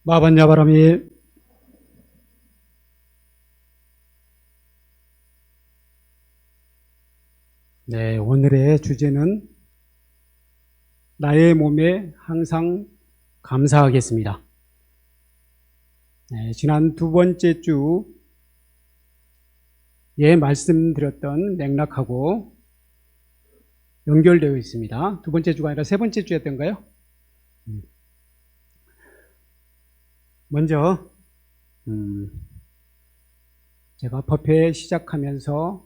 마반야바람이. 네, 오늘의 주제는 나의 몸에 항상 감사하겠습니다. 네, 지난 두 번째 주에 말씀드렸던 맥락하고 연결되어 있습니다. 두 번째 주가 아니라 세 번째 주였던가요? 먼저 제가 법회 시작하면서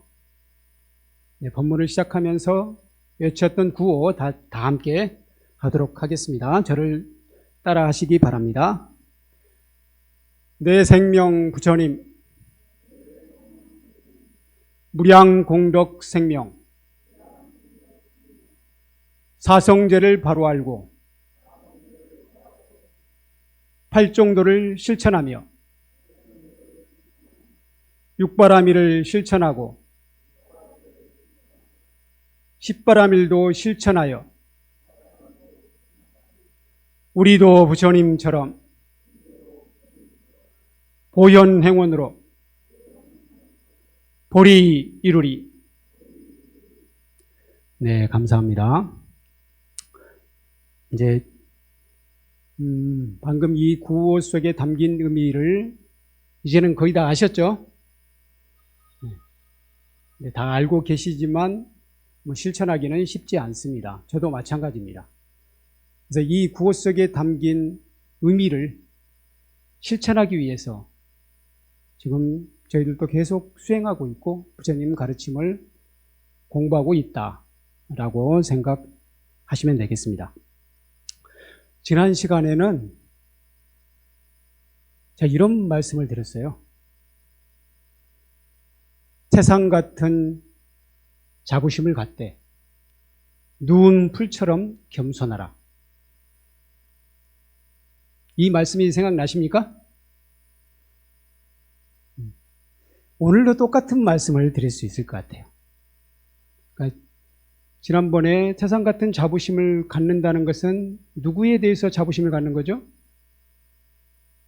법문을 시작하면서 외쳤던 구호 다 함께 하도록 하겠습니다. 저를 따라 하시기 바랍니다. 내 생명 부처님, 무량공덕 생명, 사성제를 바로 알고 팔종도를 실천하며 육바라밀을 실천하고 십바라밀도 실천하여 우리도 부처님처럼 보현행원으로 보리 이루리. 네, 감사합니다. 이제 방금 이 구호 속에 담긴 의미를 이제는 거의 다 아셨죠? 네, 다 알고 계시지만 실천하기는 쉽지 않습니다. 저도 마찬가지입니다. 그래서 이 구호 속에 담긴 의미를 실천하기 위해서 지금 저희들도 계속 수행하고 있고 부처님 가르침을 공부하고 있다라고 생각하시면 되겠습니다. 지난 시간에는 제가 이런 말씀을 드렸어요. 태산 같은 자부심을 갖되 누운 풀처럼 겸손하라. 이 말씀이 생각나십니까? 오늘도 똑같은 말씀을 드릴 수 있을 것 같아요. 그러니까 지난번에 태산 같은 자부심을 갖는다는 것은 누구에 대해서 자부심을 갖는 거죠?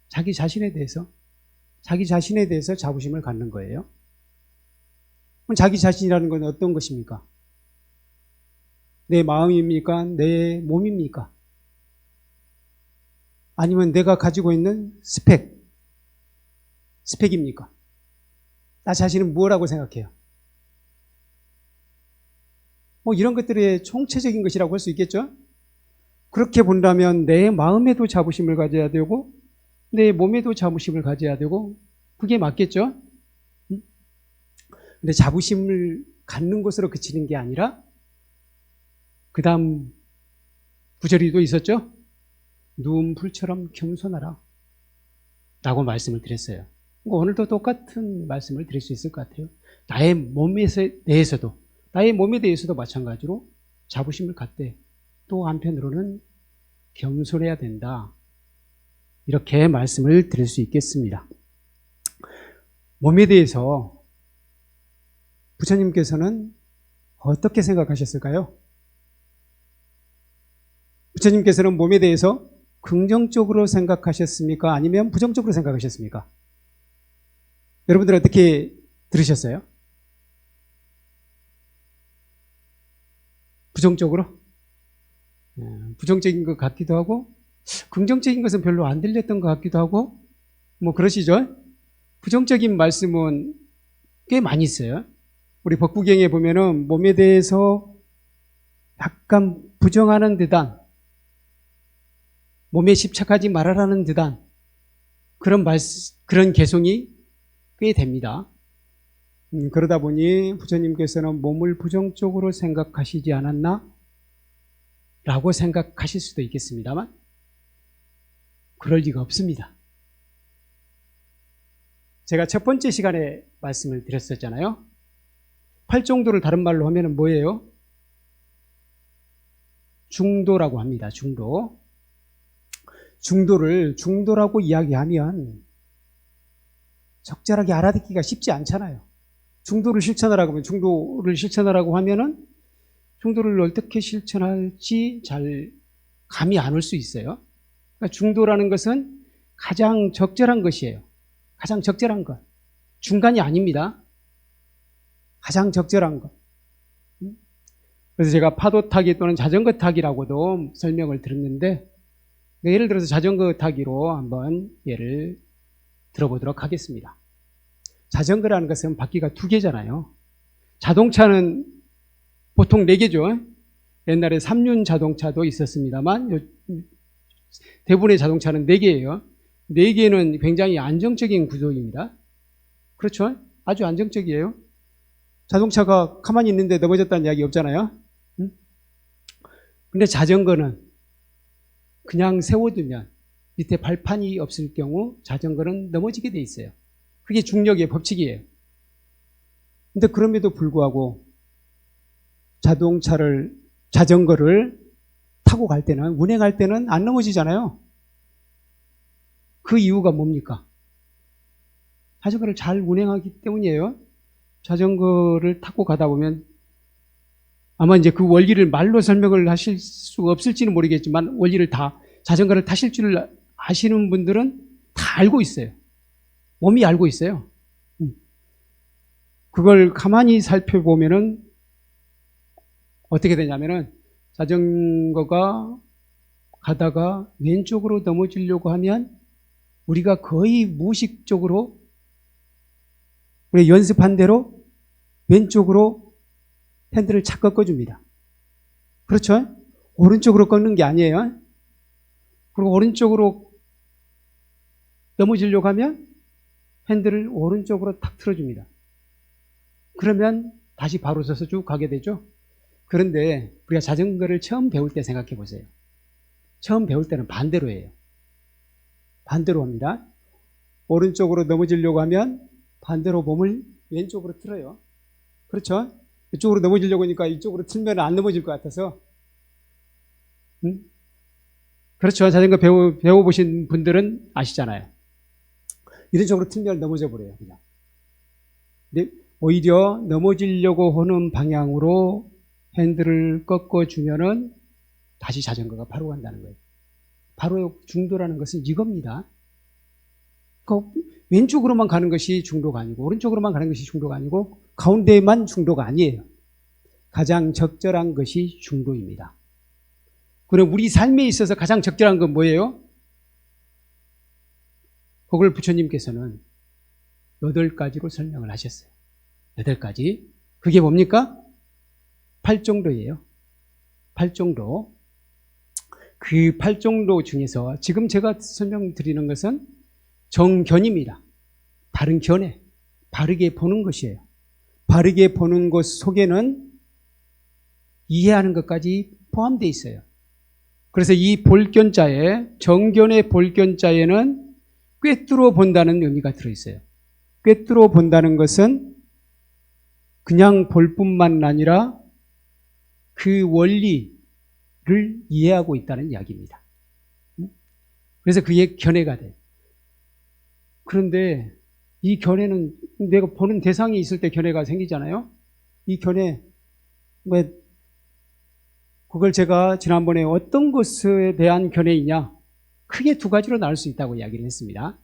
자기 자신에 대해서. 자기 자신에 대해서 자부심을 갖는 거예요. 그럼 자기 자신이라는 건 어떤 것입니까? 내 마음입니까? 내 몸입니까? 아니면 내가 가지고 있는 스펙입니까? 나 자신은 무엇이라고 생각해요? 이런 것들의 총체적인 것이라고 할 수 있겠죠? 그렇게 본다면 내 마음에도 자부심을 가져야 되고 내 몸에도 자부심을 가져야 되고 그게 맞겠죠? 근데 자부심을 갖는 것으로 그치는 게 아니라 그 다음 구절이 또 있었죠? 누운 풀처럼 겸손하라 라고 말씀을 드렸어요. 오늘도 똑같은 말씀을 드릴 수 있을 것 같아요. 나의 몸에 대해서도 마찬가지로 자부심을 갖되 또 한편으로는 겸손해야 된다. 이렇게 말씀을 드릴 수 있겠습니다. 몸에 대해서 부처님께서는 어떻게 생각하셨을까요? 부처님께서는 몸에 대해서 긍정적으로 생각하셨습니까? 아니면 부정적으로 생각하셨습니까? 여러분들 어떻게 들으셨어요? 부정적으로? 부정적인 것 같기도 하고 긍정적인 것은 별로 안 들렸던 것 같기도 하고 그러시죠? 부정적인 말씀은 꽤 많이 있어요. 우리 법구경에 보면은 몸에 대해서 약간 부정하는 듯한, 몸에 집착하지 말아라는 듯한 그런 개송이 꽤 됩니다. 그러다 보니 부처님께서는 몸을 부정적으로 생각하시지 않았나? 라고 생각하실 수도 있겠습니다만 그럴 리가 없습니다. 제가 첫 번째 시간에 말씀을 드렸었잖아요. 팔종도를 다른 말로 하면 뭐예요? 중도라고 합니다. 중도. 중도라고 이야기하면 적절하게 알아듣기가 쉽지 않잖아요. 중도를 실천하라고 하면은 중도를 어떻게 실천할지 잘 감이 안 올 수 있어요. 그러니까 중도라는 것은 가장 적절한 것이에요. 가장 적절한 것. 중간이 아닙니다. 가장 적절한 것. 그래서 제가 파도 타기 또는 자전거 타기라고도 설명을 드렸는데, 예를 들어서 자전거 타기로 한번 예를 들어보도록 하겠습니다. 자전거라는 것은 바퀴가 2개잖아요. 자동차는 보통 4개죠. 옛날에 3륜 자동차도 있었습니다만 대부분의 자동차는 4개예요. 4개는 굉장히 안정적인 구조입니다. 그렇죠? 아주 안정적이에요. 자동차가 가만히 있는데 넘어졌다는 이야기 없잖아요. 근데 자전거는 그냥 세워두면 밑에 발판이 없을 경우 자전거는 넘어지게 돼 있어요. 그게 중력의 법칙이에요. 근데 그럼에도 불구하고 자전거를 타고 갈 때는, 운행할 때는 안 넘어지잖아요. 그 이유가 뭡니까? 자전거를 잘 운행하기 때문이에요. 자전거를 타고 가다 보면 아마 이제 그 원리를 말로 설명을 하실 수 없을지는 모르겠지만 자전거를 타실 줄 아시는 분들은 다 알고 있어요. 몸이 알고 있어요. 그걸 가만히 살펴보면은 어떻게 되냐면은 자전거가 가다가 왼쪽으로 넘어지려고 하면 우리가 거의 무의식적으로 우리 연습한 대로 왼쪽으로 핸들을 착 꺾어줍니다. 그렇죠? 오른쪽으로 꺾는 게 아니에요. 그리고 오른쪽으로 넘어지려고 하면 핸들을 오른쪽으로 탁 틀어줍니다. 그러면 다시 바로 서서 쭉 가게 되죠. 그런데 우리가 자전거를 처음 배울 때 생각해 보세요. 처음 배울 때는 반대로예요. 반대로 합니다. 오른쪽으로 넘어지려고 하면 반대로 몸을 왼쪽으로 틀어요. 그렇죠? 이쪽으로 넘어지려고 하니까 이쪽으로 틀면 안 넘어질 것 같아서. 그렇죠. 자전거 배워보신 분들은 아시잖아요. 이런 쪽으로 틀면 넘어져 버려요, 그냥. 근데 오히려 넘어지려고 하는 방향으로 핸들을 꺾어주면은 다시 자전거가 바로 간다는 거예요. 바로 중도라는 것은 이겁니다. 그러니까 왼쪽으로만 가는 것이 중도가 아니고 오른쪽으로만 가는 것이 중도가 아니고 가운데만 중도가 아니에요. 가장 적절한 것이 중도입니다. 그럼 우리 삶에 있어서 가장 적절한 건 뭐예요? 그걸 부처님께서는 8가지로 설명을 하셨어요. 8가지. 그게 뭡니까? 8정도예요. 8정도. 그 8정도 중에서 지금 제가 설명드리는 것은 정견입니다. 바른 견해. 바르게 보는 것이에요. 바르게 보는 것 속에는 이해하는 것까지 포함되어 있어요. 그래서 이 볼견자에, 정견의 볼견자에는 꿰뚫어 본다는 의미가 들어있어요. 꿰뚫어 본다는 것은 그냥 볼 뿐만 아니라 그 원리를 이해하고 있다는 이야기입니다. 그래서 그게 견해가 돼요. 그런데 이 견해는 내가 보는 대상이 있을 때 견해가 생기잖아요. 이 견해, 그걸 제가 지난번에 어떤 것에 대한 견해이냐, 크게 2가지로 나눌 수 있다고 이야기를 했습니다.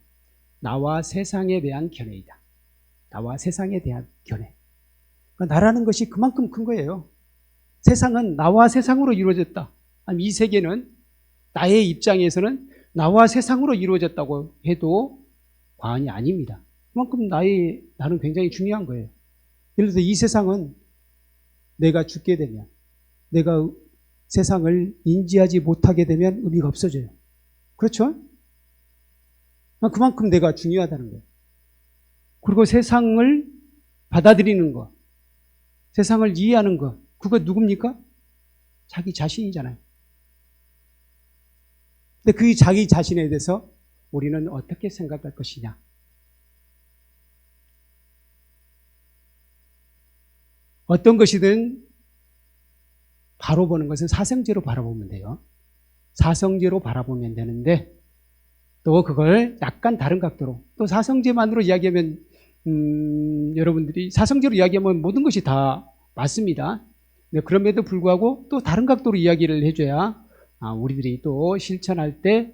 나와 세상에 대한 견해이다. 나와 세상에 대한 견해. 그러니까 나라는 것이 그만큼 큰 거예요. 세상은 나와 세상으로 이루어졌다. 아니, 이 세계는 나의 입장에서는 나와 세상으로 이루어졌다고 해도 과언이 아닙니다. 그만큼 나는 굉장히 중요한 거예요. 예를 들어서 이 세상은 내가 죽게 되면, 내가 세상을 인지하지 못하게 되면 의미가 없어져요. 그렇죠? 그만큼 내가 중요하다는 거예요. 그리고 세상을 받아들이는 것, 세상을 이해하는 것, 그거 누굽니까? 자기 자신이잖아요. 근데 그 자기 자신에 대해서 우리는 어떻게 생각할 것이냐? 어떤 것이든 바로 보는 것은 사성제로 바라보면 돼요. 사성제로 바라보면 되는데 또 그걸 약간 다른 각도로, 또 사성제만으로 이야기하면 여러분들이 사성제로 이야기하면 모든 것이 다 맞습니다. 네, 그럼에도 불구하고 또 다른 각도로 이야기를 해줘야 우리들이 또 실천할 때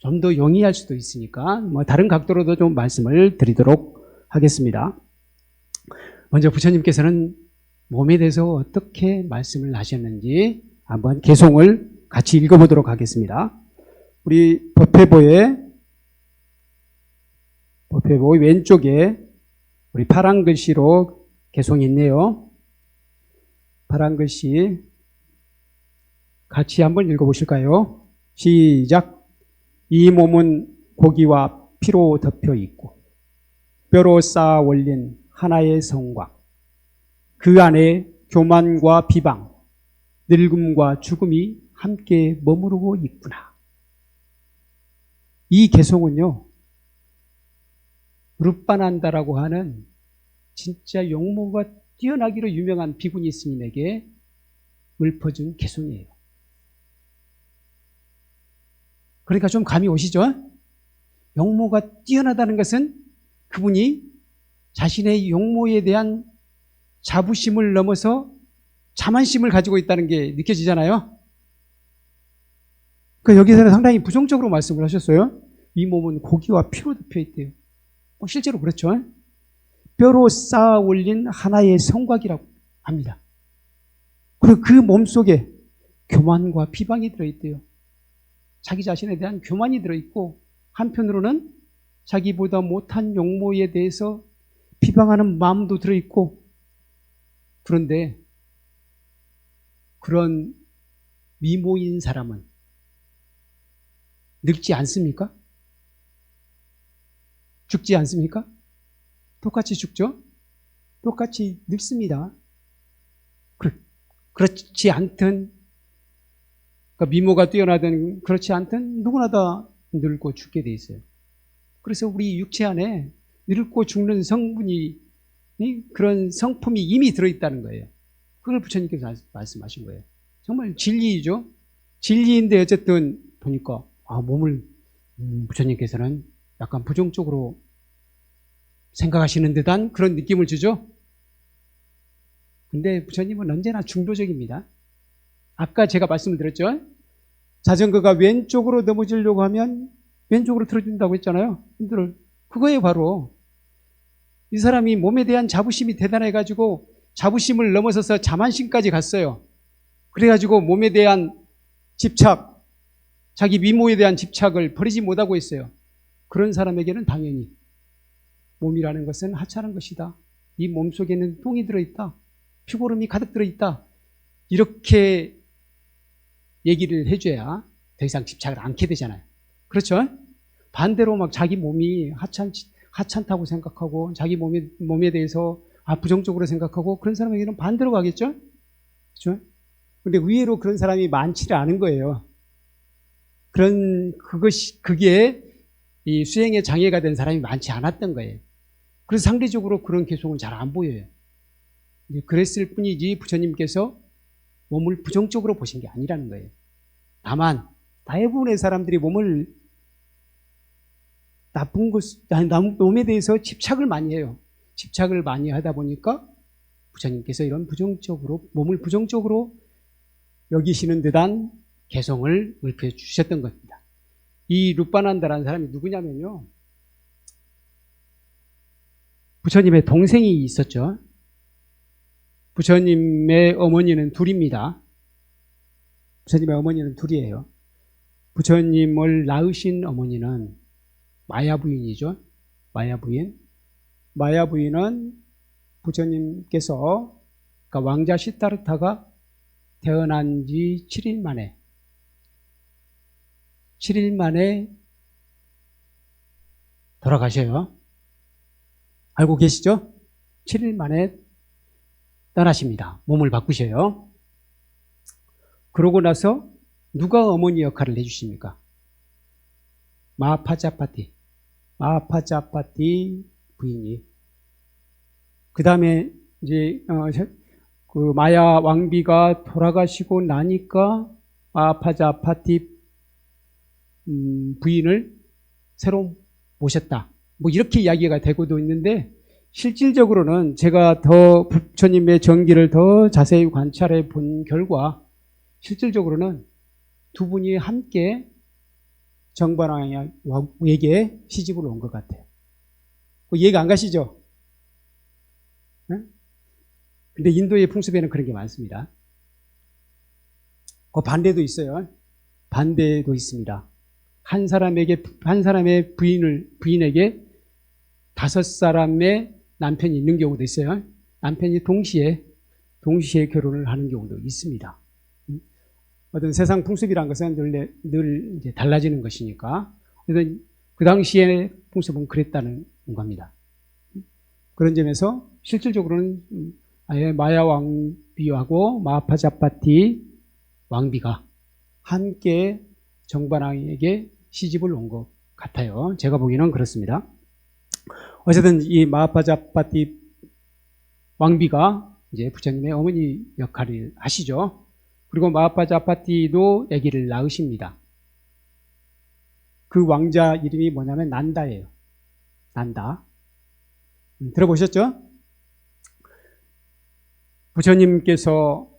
좀 더 용이할 수도 있으니까 뭐 다른 각도로도 좀 말씀을 드리도록 하겠습니다. 먼저 부처님께서는 몸에 대해서 어떻게 말씀을 하셨는지 한번 개송을 같이 읽어보도록 하겠습니다. 우리 법회보의 왼쪽에 우리 파란 글씨로 개송이 있네요. 파란 글씨 같이 한번 읽어보실까요? 시작. 이 몸은 고기와 피로 덮여 있고 뼈로 쌓아 올린 하나의 성곽, 그 안에 교만과 비방, 늙음과 죽음이 함께 머무르고 있구나. 이 개송은요, 룻바난다라고 하는 진짜 용모가 뛰어나기로 유명한 비구니 스님에게 읊어준 개송이에요. 그러니까 좀 감이 오시죠? 용모가 뛰어나다는 것은 그분이 자신의 용모에 대한 자부심을 넘어서 자만심을 가지고 있다는 게 느껴지잖아요. 그러니까 여기서는 상당히 부정적으로 말씀을 하셨어요. 이 몸은 고기와 피로 덮여 있대요. 실제로 그렇죠. 뼈로 쌓아 올린 하나의 성곽이라고 합니다. 그리고 그 몸속에 교만과 비방이 들어있대요. 자기 자신에 대한 교만이 들어있고 한편으로는 자기보다 못한 용모에 대해서 비방하는 마음도 들어있고, 그런데 그런 미모인 사람은 늙지 않습니까? 죽지 않습니까? 똑같이 죽죠? 똑같이 늙습니다. 그렇지 않든, 그러니까 미모가 뛰어나든 그렇지 않든 누구나 다 늙고 죽게 돼 있어요. 그래서 우리 육체 안에 늙고 죽는 성분이, 그런 성품이 이미 들어있다는 거예요. 그걸 부처님께서 말씀하신 거예요. 정말 진리이죠. 진리인데 어쨌든 보니까 몸을 부처님께서는 약간 부정적으로 생각하시는 듯한 그런 느낌을 주죠. 근데 부처님은 언제나 중도적입니다. 아까 제가 말씀을 드렸죠. 자전거가 왼쪽으로 넘어지려고 하면 왼쪽으로 틀어준다고 했잖아요. 그거에 바로 이 사람이 몸에 대한 자부심이 대단해가지고 자부심을 넘어서서 자만심까지 갔어요. 그래가지고 몸에 대한 집착, 자기 미모에 대한 집착을 버리지 못하고 있어요. 그런 사람에게는 당연히 몸이라는 것은 하찮은 것이다. 이 몸속에는 똥이 들어있다. 피고름이 가득 들어있다. 이렇게 얘기를 해줘야 더 이상 집착을 않게 되잖아요. 그렇죠? 반대로 막 자기 몸이 하찮다고 생각하고 자기 몸에 대해서 부정적으로 생각하고 그런 사람에게는 반대로 가겠죠? 그렇죠? 근데 의외로 그런 사람이 많지를 않은 거예요. 그게 이 수행에 장애가 된 사람이 많지 않았던 거예요. 그래서 상대적으로 그런 개송은 잘 안 보여요. 그랬을 뿐이지 부처님께서 몸을 부정적으로 보신 게 아니라는 거예요. 다만 대부분의 사람들이 몸을 몸에 대해서 집착을 많이 해요. 집착을 많이 하다 보니까 부처님께서 이런 몸을 부정적으로 여기시는 듯한 개성을 읊어 주셨던 겁니다. 이 룻바난다라는 사람이 누구냐면요, 부처님의 동생이 있었죠. 부처님의 어머니는 둘입니다. 부처님의 어머니는 둘이에요. 부처님을 낳으신 어머니는 마야 부인이죠. 마야 부인. 마야 부인은 부처님께서, 그러니까 왕자 시타르타가 태어난 지 7일 만에 돌아가셔요. 알고 계시죠? 7일 만에 떠나십니다. 몸을 바꾸셔요. 그러고 나서 누가 어머니 역할을 해주십니까? 마하파자파티 부인이. 그 다음에 이제 그 마야 왕비가 돌아가시고 나니까 마하파자파티 부인을 새로 모셨다. 뭐 이렇게 이야기가 되고도 있는데, 실질적으로는 제가 더 부처님의 정기를 더 자세히 관찰해 본 결과 실질적으로는 두 분이 함께 정반왕에게 시집을 온 것 같아요. 이해가 안 가시죠? 네? 근데 인도의 풍습에는 그런 게 많습니다. 반대도 있어요. 반대도 있습니다. 한 사람의 부인에게 5사람의 남편이 있는 경우도 있어요. 남편이 동시에 결혼을 하는 경우도 있습니다. 어떤 세상 풍습이란 것은 늘 이제 달라지는 것이니까. 그래서 그 당시의 풍습은 그랬다는 겁니다. 그런 점에서 실질적으로는 아예 마야 왕비하고 마하파자파티 왕비가 함께 정반왕에게 시집을 온 것 같아요. 제가 보기에는 그렇습니다. 어쨌든 이 마하파자파티 왕비가 이제 부처님의 어머니 역할을 하시죠. 그리고 마하파자파티도 아기를 낳으십니다. 그 왕자 이름이 뭐냐면 난다예요. 난다. 들어보셨죠? 부처님께서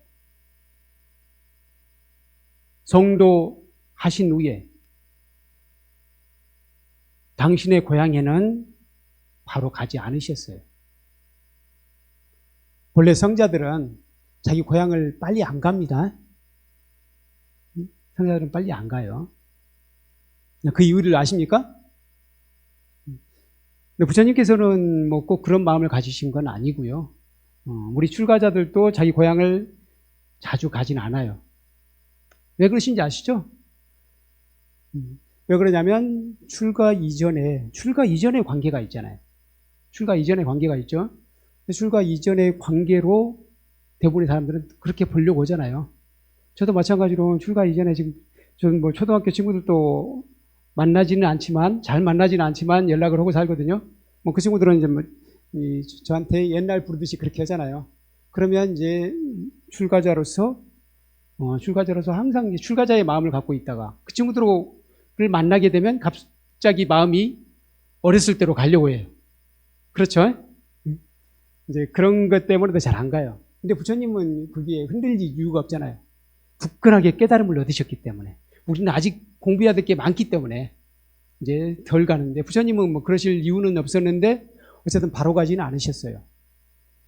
성도하신 후에 당신의 고향에는 바로 가지 않으셨어요. 본래 성자들은 자기 고향을 빨리 안 갑니다. 성자들은 빨리 안 가요. 그 이유를 아십니까? 부처님께서는 뭐 꼭 그런 마음을 가지신 건 아니고요. 우리 출가자들도 자기 고향을 자주 가진 않아요. 왜 그러신지 아시죠? 왜 그러냐면 출가 이전의 관계가 있잖아요. 출가 이전의 관계가 있죠. 출가 이전의 관계로 대부분의 사람들은 그렇게 보려고 오잖아요. 저도 마찬가지로 출가 이전에 지금 저는 뭐 초등학교 친구들도 잘 만나지는 않지만 연락을 하고 살거든요. 뭐 그 친구들은 이제 뭐 저한테 옛날 부르듯이 그렇게 하잖아요. 그러면 이제 출가자로서 항상 출가자의 마음을 갖고 있다가 그 친구들을 만나게 되면 갑자기 마음이 어렸을 때로 가려고 해요. 그렇죠? 이제 그런 것 때문에도 잘 안 가요. 근데 부처님은 그게 흔들릴 이유가 없잖아요. 굳건하게 깨달음을 얻으셨기 때문에. 우리는 아직 공부해야 될 게 많기 때문에 이제 덜 가는데 부처님은 뭐 그러실 이유는 없었는데 어쨌든 바로 가지는 않으셨어요.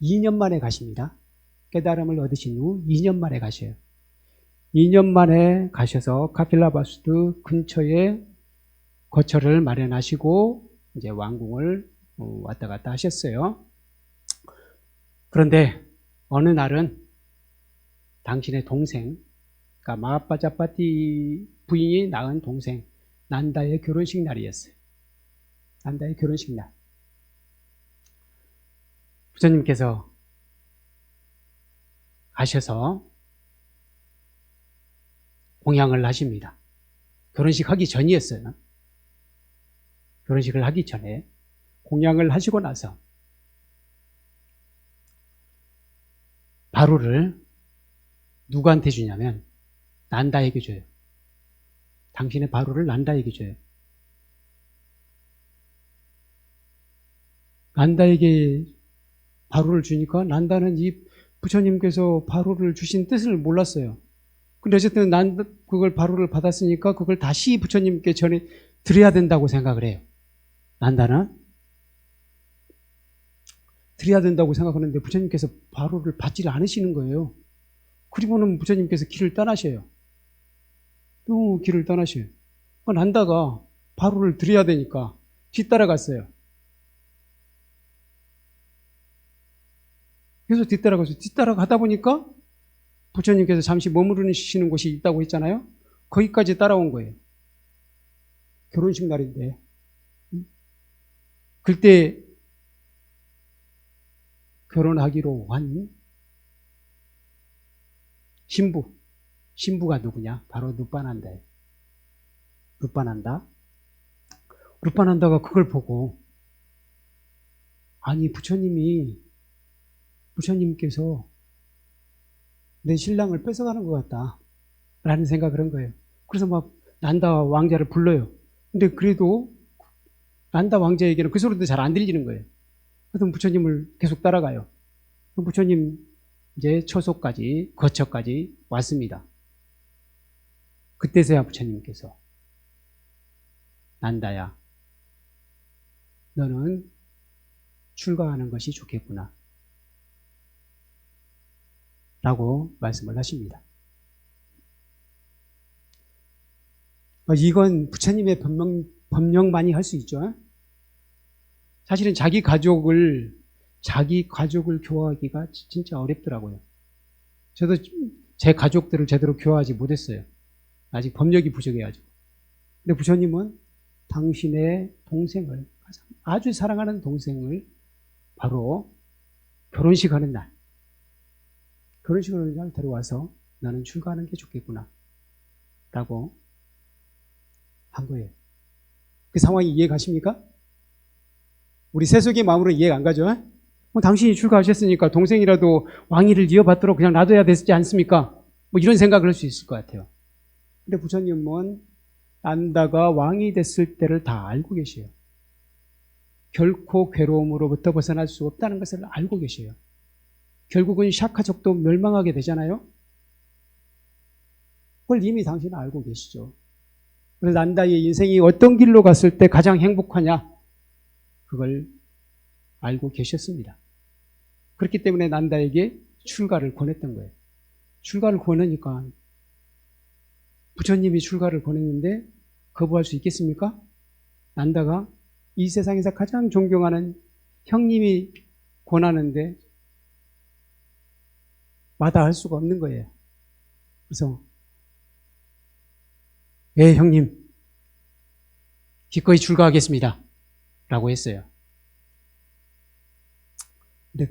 2년 만에 가십니다. 깨달음을 얻으신 후 2년 만에 가셔요. 2년 만에 가셔서 카필라바수드 근처에 거처를 마련하시고 이제 왕궁을 왔다 갔다 하셨어요. 그런데 어느 날은 당신의 동생, 그러니까 마하파자파티 부인이 낳은 동생 난다의 결혼식 날이었어요. 난다의 결혼식 날. 부처님께서 가셔서 공양을 하십니다. 결혼식 하기 전이었어요. 결혼식을 하기 전에 공양을 하시고 나서 바루를 누구한테 주냐면 난다에게 줘요. 당신의 바루를 난다에게 줘요. 난다에게 바루를 주니까 난다는 이 부처님께서 바루를 주신 뜻을 몰랐어요. 근데 어쨌든 그걸 바루를 받았으니까 그걸 다시 부처님께 전해 드려야 된다고 생각을 해요. 난다는 드려야 된다고 생각하는데 부처님께서 바루를 받지를 않으시는 거예요. 그리고는 부처님께서 길을 떠나셔요. 또 길을 떠나셔요. 난다가 바루를 드려야 되니까 뒤따라갔어요. 그래서 뒤따라가다 보니까 부처님께서 잠시 머무르시는 곳이 있다고 했잖아요. 거기까지 따라온 거예요. 결혼식 날인데. 그때 결혼하기로 한 신부가 누구냐? 바로 누빠난다예요. 누빠난다가 그걸 보고 아니 부처님께서 내 신랑을 뺏어가는 것 같다 라는 생각을 한 거예요. 그래서 막 난다 왕자를 불러요. 근데 그래도 난다 왕자에게는 그 소리도 잘 안 들리는 거예요. 그래서 부처님을 계속 따라가요. 부처님 이제 거처까지 왔습니다. 그때서야 부처님께서 난다야, 너는 출가하는 것이 좋겠구나 라고 말씀을 하십니다. 이건 부처님의 법령만이 할 수 있죠. 사실은 자기 가족을 교화하기가 진짜 어렵더라고요. 저도 제 가족들을 제대로 교화하지 못했어요. 아직 법력이 부족해가지고. 근데 부처님은 당신의 동생을, 아주 사랑하는 동생을 바로 결혼식 하는 날 데려와서 너는 출가하는 게 좋겠구나 라고 한 거예요. 그 상황이 이해가십니까? 우리 세속의 마음으로 이해가 안 가죠? 당신이 출가하셨으니까 동생이라도 왕위를 이어받도록 그냥 놔둬야 되지 않습니까? 이런 생각을 할 수 있을 것 같아요. 근데 부처님은 난다가 왕이 됐을 때를 다 알고 계셔요. 결코 괴로움으로부터 벗어날 수 없다는 것을 알고 계셔요. 결국은 샤카족도 멸망하게 되잖아요. 그걸 이미 당신은 알고 계시죠. 그래서 난다의 인생이 어떤 길로 갔을 때 가장 행복하냐, 그걸 알고 계셨습니다. 그렇기 때문에 난다에게 출가를 권했던 거예요. 출가를 권하니까 부처님이 출가를 권했는데 거부할 수 있겠습니까? 난다가 이 세상에서 가장 존경하는 형님이 권하는데 마다할 수가 없는 거예요. 그래서 예, 형님 기꺼이 출가하겠습니다 라고 했어요. 근데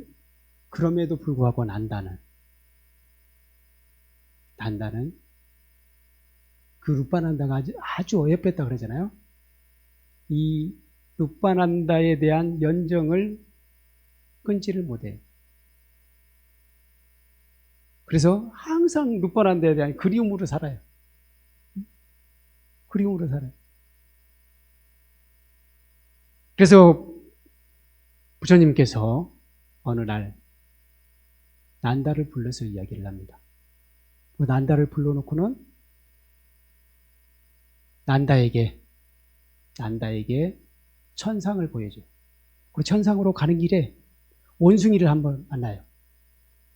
그럼에도 불구하고 난다는 그 룻바난다가 아주 어여뻤다 그러잖아요. 이 룻바난다에 대한 연정을 끊지를 못해요. 그래서 항상 룻바난다에 대한 그리움으로 살아요. 그리움으로 살아요. 그래서 부처님께서 어느 날 난다를 불러서 이야기를 합니다. 그 난다를 불러놓고는 난다에게 천상을 보여줘요. 그 천상으로 가는 길에 원숭이를 한번 만나요.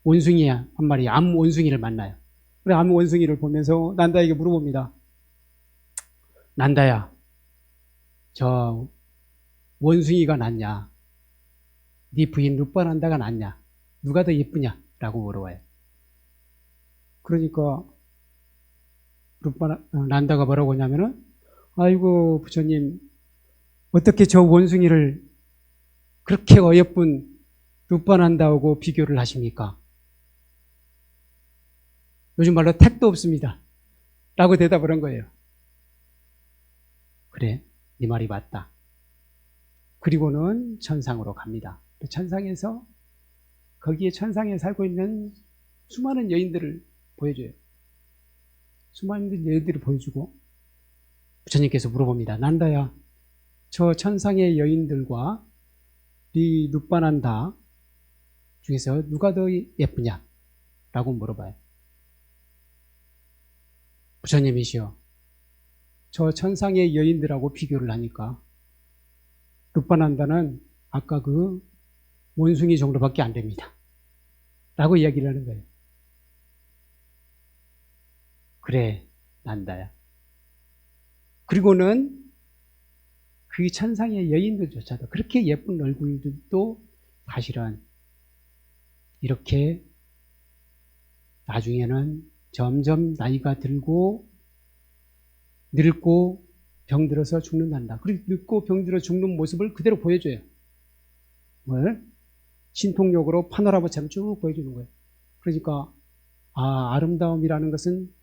원숭이야 한 마리 암 원숭이를 만나요. 그래 암 원숭이를 보면서 난다에게 물어봅니다. 난다야, 저 원숭이가 낫냐? 네 부인 룻바난다가 낫냐? 누가 더 예쁘냐? 라고 물어봐요. 그러니까 난다가 뭐라고 하냐면은, 아이고 부처님, 어떻게 저 원숭이를 그렇게 어여쁜 룻바난다하고 비교를 하십니까? 요즘 말로 택도 없습니다 라고 대답을 한 거예요. 그래, 네 말이 맞다. 그리고는 천상으로 갑니다. 천상에서 거기에 천상에 살고 있는 수많은 여인들을 보여줘요. 수많은 여인들을 보여주고 부처님께서 물어봅니다. 난다야, 저 천상의 여인들과 네 룻바난다 중에서 누가 더 예쁘냐? 라고 물어봐요. 부처님이시여, 저 천상의 여인들하고 비교를 하니까 룻바난다는 아까 그 원숭이 정도밖에 안 됩니다 라고 이야기를 하는 거예요. 그래, 난다야. 그리고는 그 천상의 여인들조차도 그렇게 예쁜 얼굴들도 사실은 이렇게 나중에는 점점 나이가 들고 늙고 병들어서 죽는단다. 그리고 늙고 병들어 죽는 모습을 그대로 보여줘요. 뭘? 신통력으로 파노라마처럼 쭉 보여주는 거예요. 그러니까 아름다움이라는 것은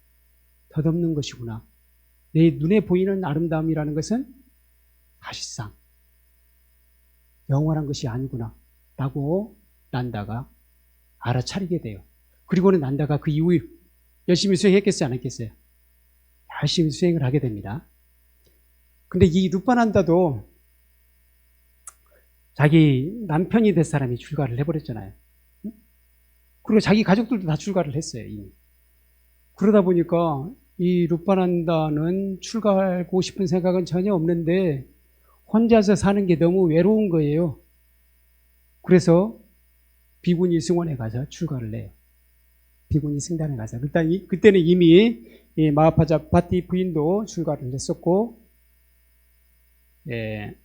덧없는 것이구나. 내 눈에 보이는 아름다움이라는 것은 사실상 영원한 것이 아니구나 라고 난다가 알아차리게 돼요. 그리고는 난다가 그 이후에 열심히 수행했겠어요, 안 했겠어요? 열심히 수행을 하게 됩니다. 근데 이 룻바난다도 자기 남편이 될 사람이 출가를 해버렸잖아요. 그리고 자기 가족들도 다 출가를 했어요, 이미. 그러다 보니까 이 루파난다는 출가하고 싶은 생각은 전혀 없는데 혼자서 사는 게 너무 외로운 거예요. 그래서 비구니 승원에 가서 출가를 해요. 비구니 승단에 가서. 일단 그때는 이미 이 마하파자파티 부인도 출가를 했었고, 예,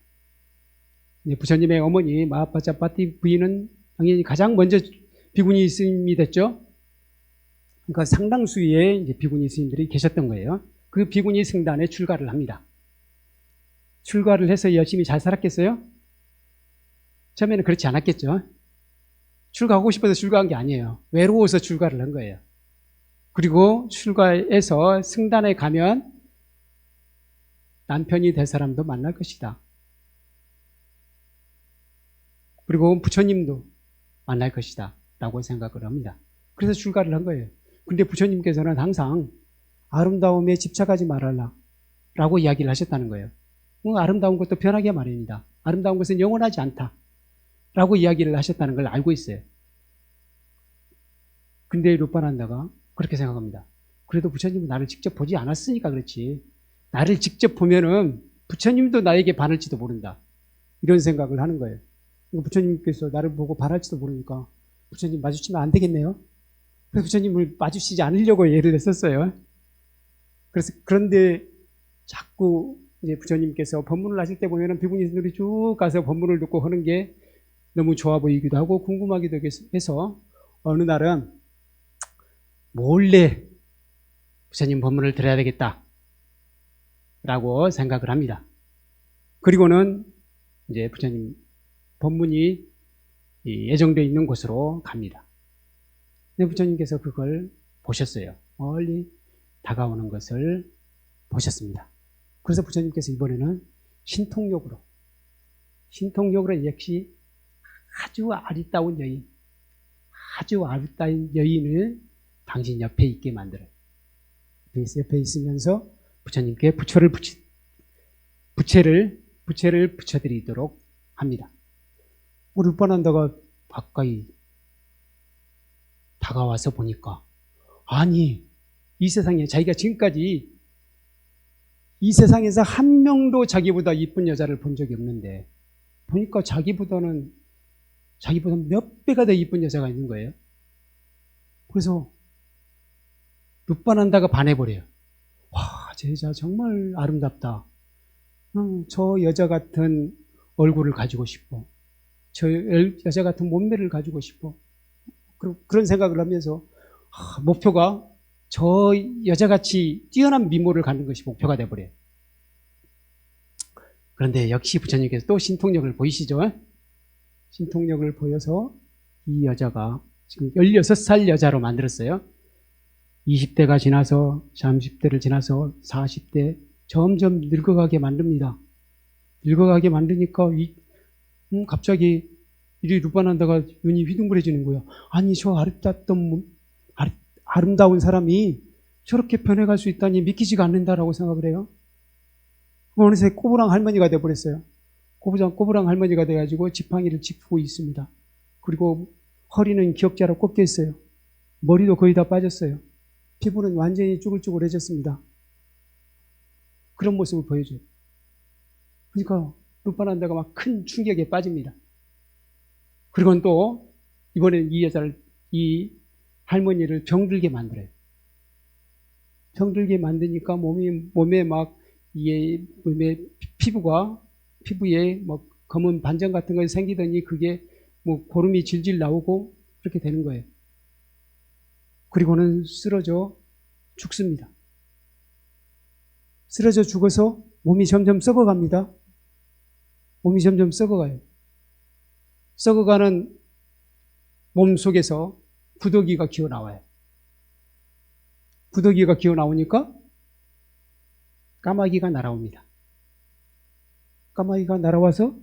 부처님의 어머니 마하파자파티 부인은 당연히 가장 먼저 비구니 스님이 됐죠. 그러니까 상당수의 이제 비구니 스님들이 계셨던 거예요. 그 비구니 승단에 출가를 합니다. 출가를 해서 열심히 잘 살았겠어요? 처음에는 그렇지 않았겠죠. 출가하고 싶어서 출가한 게 아니에요. 외로워서 출가를 한 거예요. 그리고 출가해서 승단에 가면 남편이 될 사람도 만날 것이다. 그리고 부처님도 만날 것이다 라고 생각을 합니다. 그래서 출가를 한 거예요. 근데 부처님께서는 항상 아름다움에 집착하지 말아라 라고 이야기를 하셨다는 거예요. 아름다운 것도 변하게 마련이다. 아름다운 것은 영원하지 않다 라고 이야기를 하셨다는 걸 알고 있어요. 근데 루파난다가 그렇게 생각합니다. 그래도 부처님은 나를 직접 보지 않았으니까 그렇지. 나를 직접 보면은 부처님도 나에게 반할지도 모른다. 이런 생각을 하는 거예요. 부처님께서 나를 보고 반할지도 모르니까 부처님 마주치면 안 되겠네요. 그래서 부처님을 마주치지 않으려고 예를 했었어요. 그래서 그런데 자꾸 이제 부처님께서 법문을 하실 때 보면은 비구니들이 쭉 가서 법문을 듣고 하는 게 너무 좋아 보이기도 하고 궁금하기도 해서 어느 날은 몰래 부처님 법문을 들어야 되겠다 라고 생각을 합니다. 그리고는 이제 부처님 법문이 예정되어 있는 곳으로 갑니다. 근데 부처님께서 그걸 보셨어요. 멀리 다가오는 것을 보셨습니다. 그래서 부처님께서 이번에는 신통력으로 역시 아주 아리따운 여인을 당신 옆에 있게 만들어요. 옆에 있으면서 부처님께 부채를 붙여드리도록 합니다. 루파난다가 가까이 다가와서 보니까 아니 이 세상에 자기가 지금까지 이 세상에서 한 명도 자기보다 이쁜 여자를 본 적이 없는데 보니까 자기보다 몇 배가 더 이쁜 여자가 있는 거예요. 그래서 루파난다가 반해버려요. 와, 저 여자 정말 아름답다. 저 여자 같은 얼굴을 가지고 싶어. 저 여자 같은 몸매를 가지고 싶어. 그런 생각을 하면서 목표가 저 여자같이 뛰어난 미모를 갖는 것이 목표가 돼버려요. 그런데 역시 부처님께서 또 신통력을 보이시죠? 신통력을 보여서 이 여자가 지금 16살 여자로 만들었어요. 20대가 지나서 30대를 지나서 40대 점점 늙어가게 만듭니다. 늙어가게 만드니까 갑자기 이 루파난다가 눈이 휘둥그레지는 거예요. 아니 저 아름다운 사람이 저렇게 변해갈 수 있다니 믿기지가 않는다라고 생각을 해요. 어느새 꼬부랑 할머니가 돼버렸어요. 꼬부랑 할머니가 돼가지고 지팡이를 짚고 있습니다. 그리고 허리는 기역자로 꺾여 있어요. 머리도 거의 다 빠졌어요. 피부는 완전히 쭈글쭈글해졌습니다. 그런 모습을 보여줘요. 그러니까 루파난다가 막 큰 충격에 빠집니다. 그리고는 또 이번엔 이 할머니를 병들게 만들어요. 병들게 만드니까 몸에 막 피부에 뭐 검은 반점 같은 것이 생기더니 그게 뭐 고름이 질질 나오고 그렇게 되는 거예요. 그리고는 쓰러져 죽습니다. 쓰러져 죽어서 몸이 점점 썩어갑니다. 몸이 점점 썩어가요. 썩어가는 몸 속에서 구더기가 기어나와요. 구더기가 기어나오니까 까마귀가 날아옵니다. 까마귀가 날아와서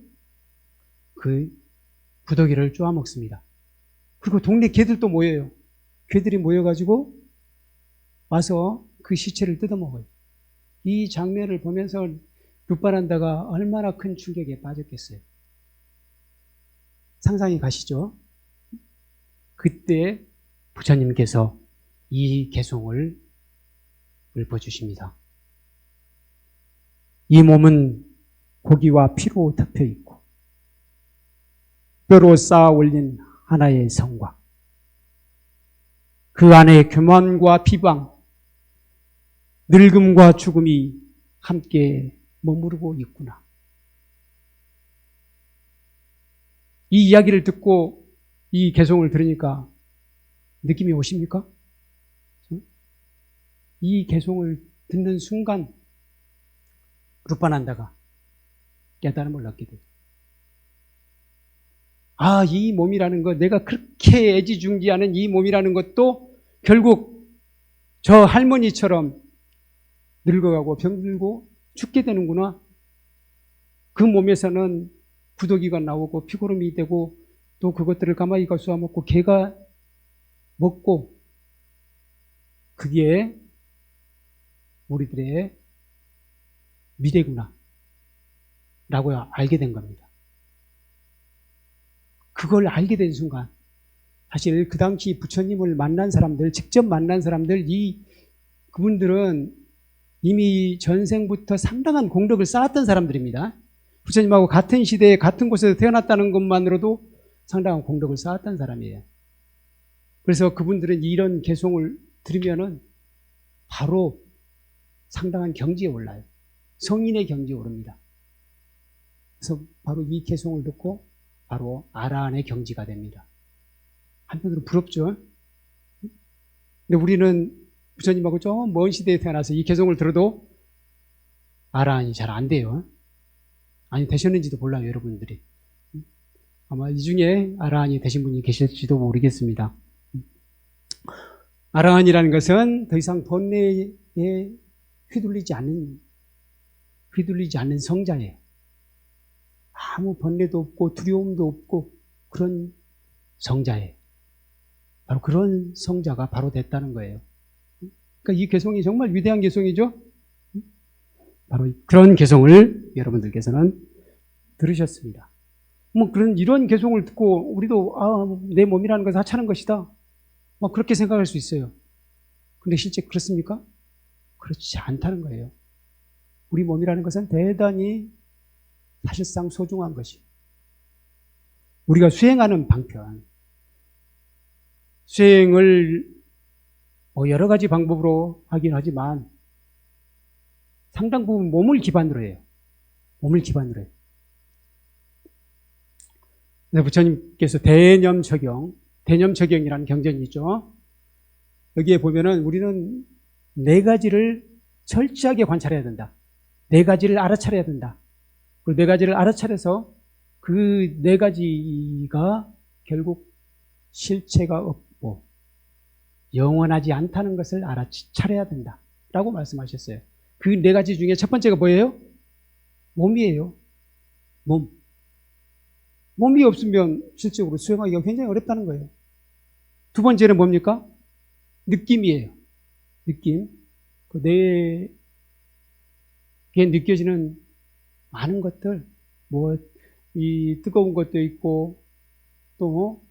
그 구더기를 쪼아먹습니다. 그리고 동네 개들도 모여요. 개들이 모여가지고 와서 그 시체를 뜯어먹어요. 이 장면을 보면서 루파난다가 얼마나 큰 충격에 빠졌겠어요. 상상이 가시죠? 그때 부처님께서 이 개송을 읊어주십니다. 이 몸은 고기와 피로 덮여 있고 뼈로 쌓아 올린 하나의 성곽, 그 안에 교만과 비방, 늙음과 죽음이 함께 머무르고 있구나. 이 이야기를 듣고 이 개송을 들으니까 느낌이 오십니까? 이 개송을 듣는 순간 루파난다가 깨달음을 얻게 돼요. 아, 이 몸이라는 것, 내가 그렇게 애지중지하는 이 몸이라는 것도 결국 저 할머니처럼 늙어가고 병들고 죽게 되는구나. 그 몸에서는 구더기가 나오고 피고름이 되고 또 그것들을 까마귀가 쏘아먹고 개가 먹고 그게 우리들의 미래구나 라고 알게 된 겁니다. 그걸 알게 된 순간 사실 그 당시 부처님을 만난 사람들, 직접 만난 사람들, 그분들은 이미 전생부터 상당한 공덕을 쌓았던 사람들입니다. 부처님하고 같은 시대에 같은 곳에서 태어났다는 것만으로도 상당한 공덕을 쌓았던 사람이에요. 그래서 그분들은 이런 개송을 들으면은 바로 상당한 경지에 올라요. 성인의 경지에 오릅니다. 그래서 바로 이 개송을 듣고 바로 아라한의 경지가 됩니다. 한편으로 부럽죠? 근데 우리는 부처님하고 좀 먼 시대에 태어나서 이 개송을 들어도 아라한이 잘 안 돼요. 아니, 되셨는지도 몰라요, 여러분들이. 아마 이 중에 아라한이 되신 분이 계실지도 모르겠습니다. 아라한이라는 것은 더 이상 번뇌에 휘둘리지 않는 성자예요. 아무 번뇌도 없고 두려움도 없고 그런 성자예요. 바로 그런 성자가 바로 됐다는 거예요. 그러니까 이 개송이 정말 위대한 개송이죠. 바로 그런 개송을 여러분들께서는 들으셨습니다. 뭐 이런 개송을 듣고 우리도 내 몸이라는 것은 하찮은 것이다. 막 그렇게 생각할 수 있어요. 근데 실제 그렇습니까? 그렇지 않다는 거예요. 우리 몸이라는 것은 대단히 사실상 소중한 것이. 우리가 수행하는 방편, 수행을 여러 가지 방법으로 하긴 하지만 상당 부분 몸을 기반으로 해요. 몸을 기반으로 해요. 부처님께서 대념적용이라는 경전이 있죠. 여기에 보면은 우리는 네 가지를 철저하게 관찰해야 된다. 네 가지를 알아차려야 된다. 그 네 가지를 알아차려서 그 네 가지가 결국 실체가 없고 영원하지 않다는 것을 알아차려야 된다. 라고 말씀하셨어요. 그 네 가지 중에 첫 번째가 뭐예요? 몸이에요. 몸이 없으면 실적으로 수행하기가 굉장히 어렵다는 거예요. 두 번째는 뭡니까? 느낌이에요. 느낌. 그 뇌에 느껴지는 많은 것들, 이 뜨거운 것도 있고, 또,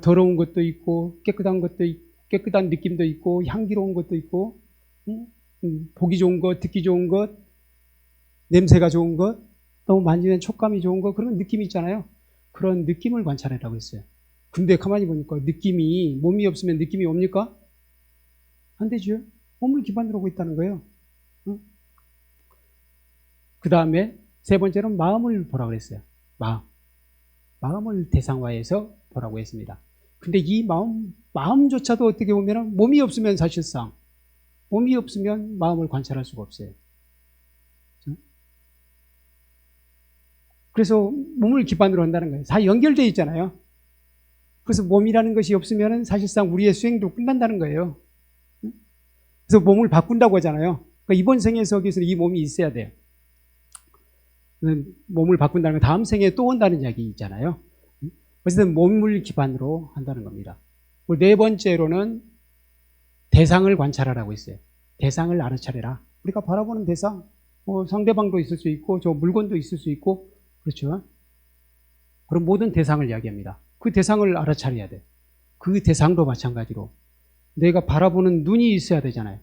더러운 것도 있고, 깨끗한 느낌도 있고, 향기로운 것도 있고, 보기 좋은 것, 듣기 좋은 것, 냄새가 좋은 것, 또 만지면 촉감이 좋은 것, 그런 느낌이 있잖아요. 그런 느낌을 관찰하라고 했어요. 근데 가만히 보니까 몸이 없으면 느낌이 옵니까? 안 되죠. 몸을 기반으로 하고 있다는 거예요. 그 다음에 세 번째는 마음을 보라고 그랬어요. 마음을 대상화해서 보라고 했습니다. 근데 이 마음조차도 어떻게 보면 몸이 없으면 사실상 몸이 없으면 마음을 관찰할 수가 없어요. 그래서 몸을 기반으로 한다는 거예요. 다 연결되어 있잖아요. 그래서 몸이라는 것이 없으면 사실상 우리의 수행도 끝난다는 거예요. 그래서 몸을 바꾼다고 하잖아요. 그러니까 이번 생에서 이 몸이 있어야 돼요. 몸을 바꾼다는 건 다음 생에 또 온다는 이야기 있잖아요. 어쨌든 몸을 기반으로 한다는 겁니다. 네 번째로는 대상을 관찰하라고 했어요. 대상을 알아차려라. 우리가 바라보는 대상, 상대방도 있을 수 있고, 저 물건도 있을 수 있고, 그렇죠. 그런 모든 대상을 이야기합니다. 그 대상을 알아차려야 돼. 그 대상도 마찬가지로 내가 바라보는 눈이 있어야 되잖아요.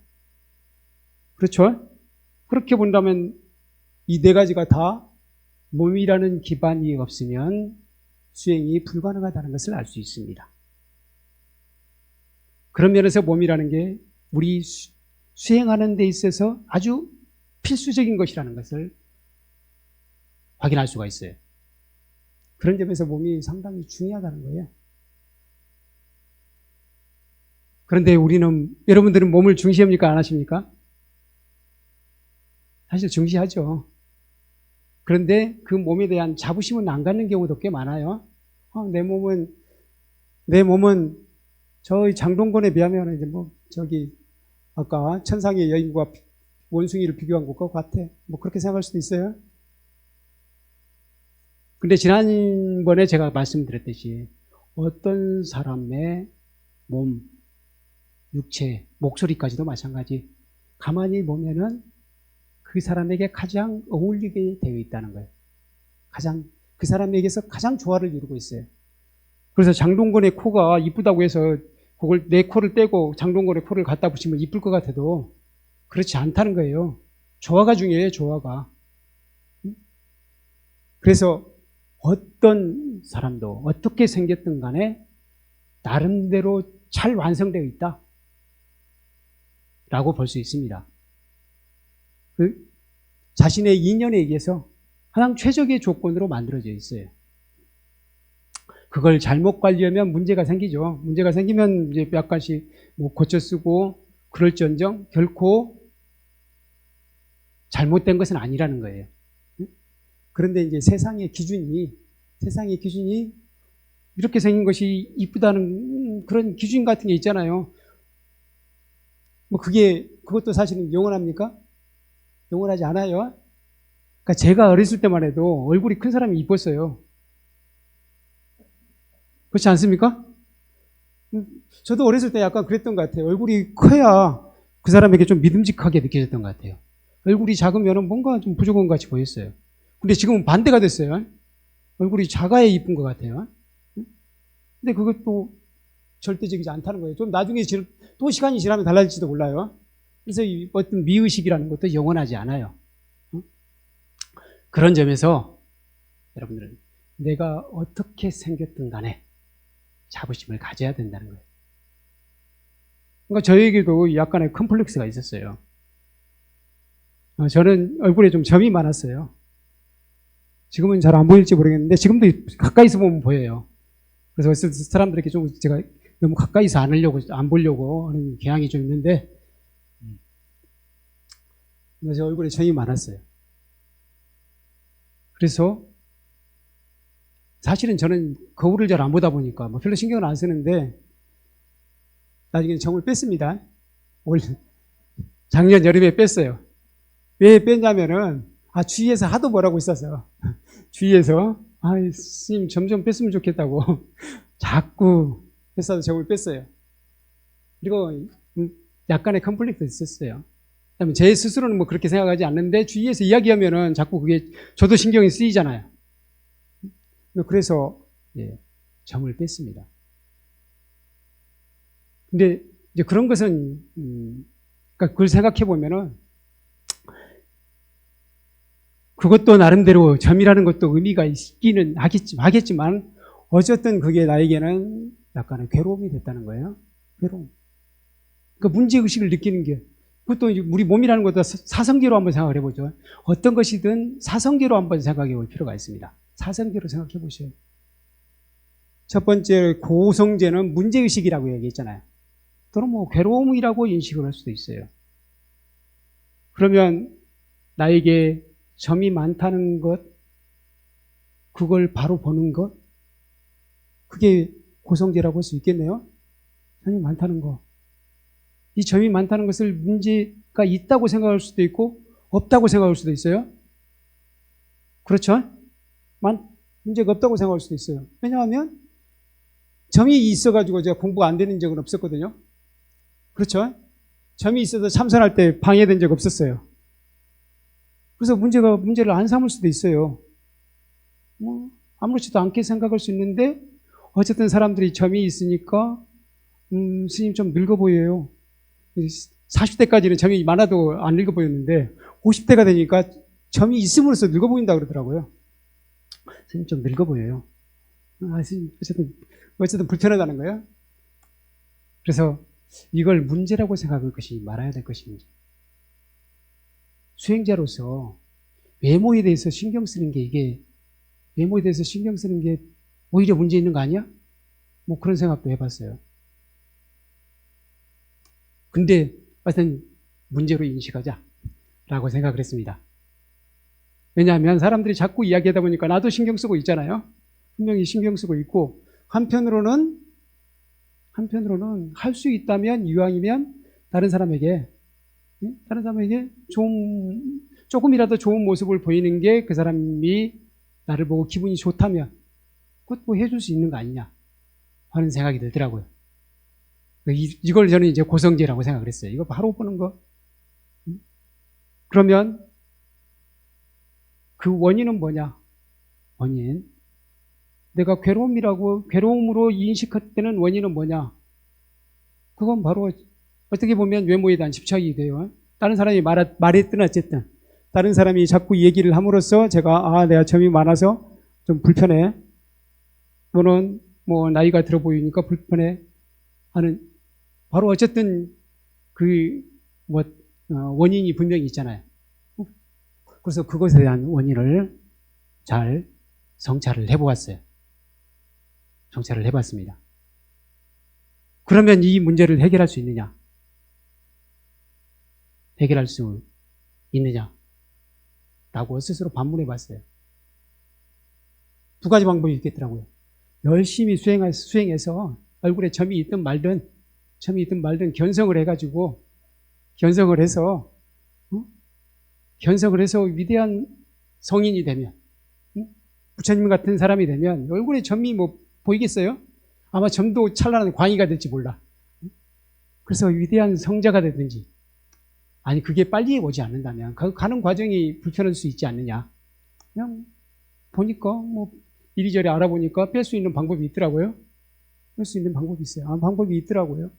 그렇죠? 그렇게 본다면 이 네 가지가 다 몸이라는 기반이 없으면 수행이 불가능하다는 것을 알 수 있습니다. 그런 면에서 몸이라는 게 우리 수행하는 데 있어서 아주 필수적인 것이라는 것을 확인할 수가 있어요. 그런 점에서 몸이 상당히 중요하다는 거예요. 그런데 여러분들은 몸을 중시합니까? 안 하십니까? 사실 중시하죠. 그런데 그 몸에 대한 자부심은 안 갖는 경우도 꽤 많아요. 내 몸은 저희 장동건에 비하면 이제 아까 천상의 여인과 원숭이를 비교한 것과 같아. 그렇게 생각할 수도 있어요. 근데 지난번에 제가 말씀드렸듯이 어떤 사람의 몸, 육체, 목소리까지도 마찬가지. 가만히 보면은 그 사람에게 가장 어울리게 되어 있다는 거예요. 그 사람에게서 가장 조화를 이루고 있어요. 그래서 장동건의 코가 이쁘다고 해서 그걸 내 코를 떼고 장동건의 코를 갖다 붙이면 이쁠 것 같아도 그렇지 않다는 거예요. 조화가 중요해요, 조화가. 그래서 어떤 사람도 어떻게 생겼든 간에 나름대로 잘 완성되어 있다 라고 볼 수 있습니다. 자신의 인연에 의해서 가장 최적의 조건으로 만들어져 있어요. 그걸 잘못 관리하면 문제가 생기죠. 문제가 생기면 이제 약간씩 고쳐 쓰고 그럴지언정 결코 잘못된 것은 아니라는 거예요. 그런데 이제 세상의 기준이 이렇게 생긴 것이 이쁘다는 그런 기준 같은 게 있잖아요. 그것도 사실은 영원합니까? 영원하지 않아요. 그러니까 제가 어렸을 때만 해도 얼굴이 큰 사람이 이뻤어요. 그렇지 않습니까? 저도 어렸을 때 약간 그랬던 것 같아요. 얼굴이 커야 그 사람에게 좀 믿음직하게 느껴졌던 것 같아요. 얼굴이 작으면 뭔가 좀 부족한 것 같이 보였어요. 근데 지금은 반대가 됐어요. 얼굴이 작아야 이쁜 것 같아요. 근데 그것도 절대적이지 않다는 거예요. 좀 나중에 또 시간이 지나면 달라질지도 몰라요. 그래서 어떤 미의식이라는 것도 영원하지 않아요. 그런 점에서 여러분들은 내가 어떻게 생겼든 간에 자부심을 가져야 된다는 거예요. 그러니까 저에게도 약간의 컴플렉스가 있었어요. 저는 얼굴에 좀 점이 많았어요. 지금은 잘 안 보일지 모르겠는데 지금도 가까이서 보면 보여요. 그래서 사람들에게 좀 제가 너무 가까이서 안 보려고 하는 경향이 좀 있는데 제 얼굴에 점이 많았어요. 그래서 사실은 저는 거울을 잘 안 보다 보니까 별로 신경을 안 쓰는데 나중에 점을 뺐습니다. 작년 여름에 뺐어요. 왜 뺐냐면은 주위에서 하도 뭐라고 있어서 주위에서 스님 점점 뺐으면 좋겠다고 자꾸 해서 점을 뺐어요. 그리고 약간의 컴플렉스가 있었어요. 제 스스로는 그렇게 생각하지 않는데 주위에서 이야기하면은 자꾸 그게 저도 신경이 쓰이잖아요. 그래서 점을 뺐습니다. 근데 이제 그런 것은 그러니까 그걸 생각해 보면은 그것도 나름대로 점이라는 것도 의미가 있기는 하겠지만 어쨌든 그게 나에게는 약간의 괴로움이 됐다는 거예요. 괴로움. 그러니까 문제의식을 느끼는 게 그것도 우리 몸이라는 것도 사성계로 한번 생각을 해보죠. 어떤 것이든 사성계로 한번 생각해 볼 필요가 있습니다. 사성계로 생각해 보세요. 첫 번째 고성제는 문제의식이라고 얘기했잖아요. 또는 괴로움이라고 인식을 할 수도 있어요. 그러면 나에게 점이 많다는 것, 그걸 바로 보는 것, 그게 고성제라고 할 수 있겠네요. 점이 많다는 거. 이 점이 많다는 것을 문제가 있다고 생각할 수도 있고 없다고 생각할 수도 있어요. 그렇죠? 문제가 없다고 생각할 수도 있어요. 왜냐하면 점이 있어가지고 제가 공부가 안 되는 적은 없었거든요. 그렇죠? 점이 있어서 참선할 때 방해된 적 없었어요. 그래서 문제를 안 삼을 수도 있어요. 아무렇지도 않게 생각할 수 있는데 어쨌든 사람들이 점이 있으니까 스님 좀 늙어 보여요. 40대까지는 점이 많아도 안 늙어 보였는데 50대가 되니까 점이 있음으로써 늙어 보인다 그러더라고요. 선생님 좀 늙어 보여요. 어쨌든 불편하다는 거예요. 그래서 이걸 문제라고 생각할 것이 말아야 될 것인지. 수행자로서 외모에 대해서 신경 쓰는 게 외모에 대해서 신경 쓰는 게 오히려 문제 있는 거 아니야? 뭐 그런 생각도 해봤어요. 근데 하여튼 문제로 인식하자라고 생각을 했습니다. 왜냐하면 사람들이 자꾸 이야기하다 보니까 나도 신경 쓰고 있잖아요. 분명히 신경 쓰고 있고 한편으로는 할 수 있다면 이왕이면 다른 사람에게 조금이라도 좋은 모습을 보이는 게 그 사람이 나를 보고 기분이 좋다면 그것도 해줄 수 있는 거 아니냐 하는 생각이 들더라고요. 이걸 저는 이제 고성제라고 생각을 했어요. 이거 바로 보는 거. 그러면 그 원인은 뭐냐? 원인. 내가 괴로움으로 인식할 때는 원인은 뭐냐? 그건 바로 어떻게 보면 외모에 대한 집착이 돼요. 다른 사람이 말했든 어쨌든 다른 사람이 자꾸 얘기를 함으로써 제가 내가 점이 많아서 좀 불편해. 또는 뭐 나이가 들어 보이니까 불편해 하는 바로 어쨌든 원인이 분명히 있잖아요. 그래서 그것에 대한 원인을 잘 성찰을 해보았어요. 성찰을 해봤습니다. 그러면 이 문제를 해결할 수 있느냐? 해결할 수 있느냐? 라고 스스로 반문해 봤어요. 두 가지 방법이 있겠더라고요. 열심히 수행해서 얼굴에 점이 있든 말든 견성을 해서 위대한 성인이 되면, 부처님 같은 사람이 되면 얼굴에 점이 뭐 보이겠어요? 아마 점도 찬란한 광의가 될지 몰라. 그래서 위대한 성자가 되든지, 아니 그게 빨리 오지 않는다면 가는 과정이 불편할 수 있지 않느냐. 그냥 보니까 뭐 이리저리 알아보니까 뺄 수 있는 방법이 있더라고요. 뺄 수 있는 방법이 있어요. 방법이 있더라고요.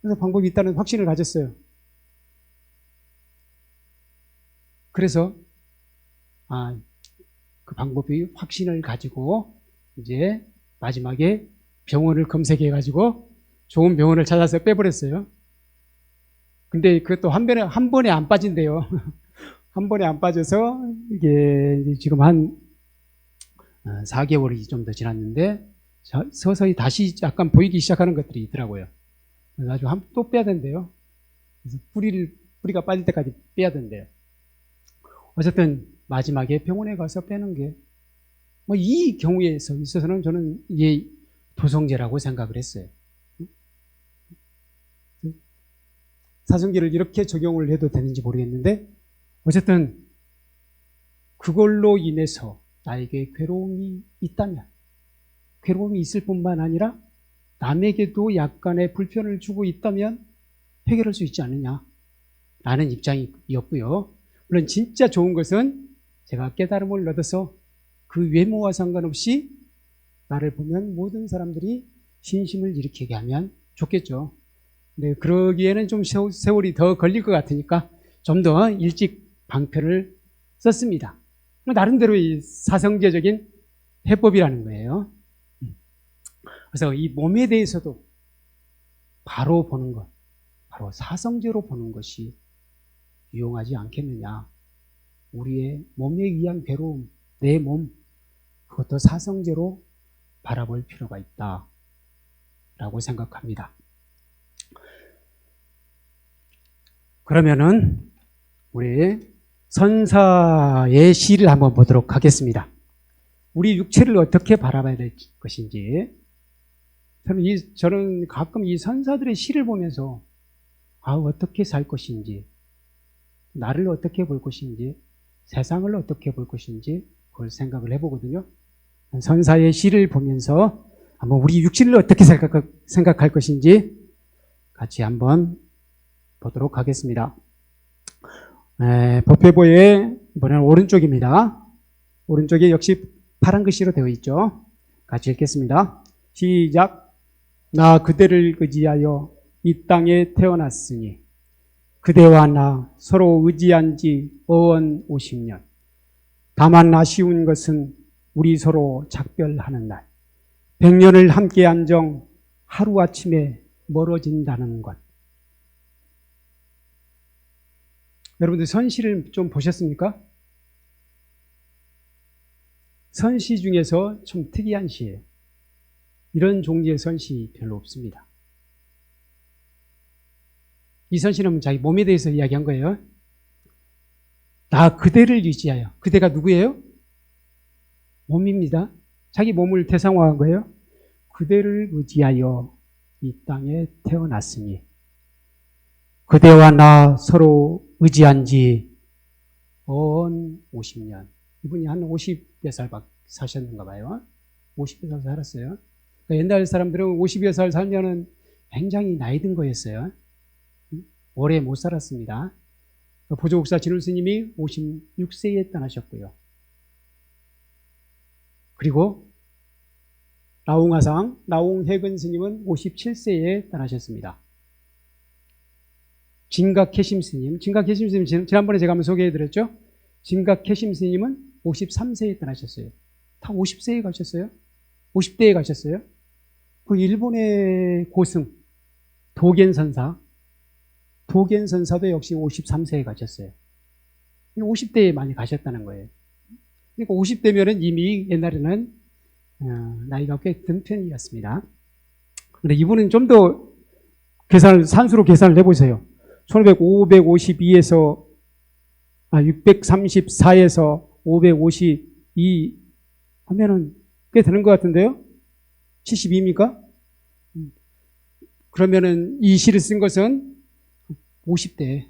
그래서 방법이 있다는 확신을 가졌어요. 그래서 그 방법이 확신을 가지고 이제 마지막에 병원을 검색해 가지고 좋은 병원을 찾아서 빼버렸어요. 근데 그것도 한 번에 안 빠진대요. 한 번에 안 빠져서 이게 지금 한 4개월이 좀 더 지났는데 서서히 다시 약간 보이기 시작하는 것들이 있더라고요. 그래서 또 빼야 된대요. 그래서 뿌리가 빠질 때까지 빼야 된대요. 어쨌든 마지막에 병원에 가서 빼는 게 뭐 이 경우에 있어서는 저는 이게 도성제라고 생각을 했어요. 사성제를 이렇게 적용을 해도 되는지 모르겠는데 어쨌든 그걸로 인해서 나에게 괴로움이 있다면 괴로움이 있을 뿐만 아니라 남에게도 약간의 불편을 주고 있다면 해결할 수 있지 않느냐라는 입장이었고요. 물론 진짜 좋은 것은 제가 깨달음을 얻어서 그 외모와 상관없이 나를 보면 모든 사람들이 신심을 일으키게 하면 좋겠죠. 근데 그러기에는 좀 세월이 더 걸릴 것 같으니까 좀 더 일찍 방편을 썼습니다. 나름대로 이 사성제적인 해법이라는 거예요. 그래서 이 몸에 대해서도 바로 보는 것, 바로 사성제로 보는 것이 유용하지 않겠느냐. 우리의 몸에 의한 괴로움, 내 몸, 그것도 사성제로 바라볼 필요가 있다라고 생각합니다. 그러면은 우리 선사의 시를 한번 보도록 하겠습니다. 우리 육체를 어떻게 바라봐야 될 것인지. 저는 가끔 이 선사들의 시를 보면서 어떻게 살 것인지, 나를 어떻게 볼 것인지, 세상을 어떻게 볼 것인지 그걸 생각을 해보거든요. 선사의 시를 보면서 한번 우리 육신을 어떻게 생각할 것인지 같이 한번 보도록 하겠습니다. 법회보의 이번에는 오른쪽입니다. 오른쪽에 역시 파란 글씨로 되어 있죠. 같이 읽겠습니다. 시작. 나 그대를 의지하여 이 땅에 태어났으니 그대와 나 서로 의지한 지 어언 50년. 다만 아쉬운 것은 우리 서로 작별하는 날. 100년을 함께 안정 하루아침에 멀어진다는 것. 여러분들 선시를 좀 보셨습니까? 선시 중에서 좀 특이한 시예요. 이런 종류의 선시 별로 없습니다. 이 선시는 자기 몸에 대해서 이야기한 거예요. 나 그대를 유지하여. 그대가 누구예요? 몸입니다. 자기 몸을 대상화한 거예요. 그대를 의지하여 이 땅에 태어났으니 그대와 나 서로 의지한 지 언 50년. 이분이 한 50여 살 사셨는가 봐요. 50여 살 살았어요. 그러니까 옛날 사람들은 50여 살 살면은 굉장히 나이 든 거였어요. 오래 못 살았습니다. 보조국사 진울 스님이 56세에 떠나셨고요. 그리고 나홍화상, 나홍해근 스님은 57세에 떠나셨습니다. 진각해심 스님, 진각해심 스님 지난번에 제가 한번 소개해드렸죠? 진각해심 스님은 53세에 떠나셨어요. 다 50세에 가셨어요. 50대에 가셨어요. 그 일본의 고승 도겐선사도 역시 53세에 가셨어요. 50대에 많이 가셨다는 거예요. 그러니까 50대면은 이미 옛날에는 나이가 꽤 든 편이었습니다. 근데 이분은 좀 더 산수로 계산을 해보세요. 1552에서 634에서 552 하면은 꽤 되는 것 같은데요? 72입니까? 그러면은 이 시를 쓴 것은 50대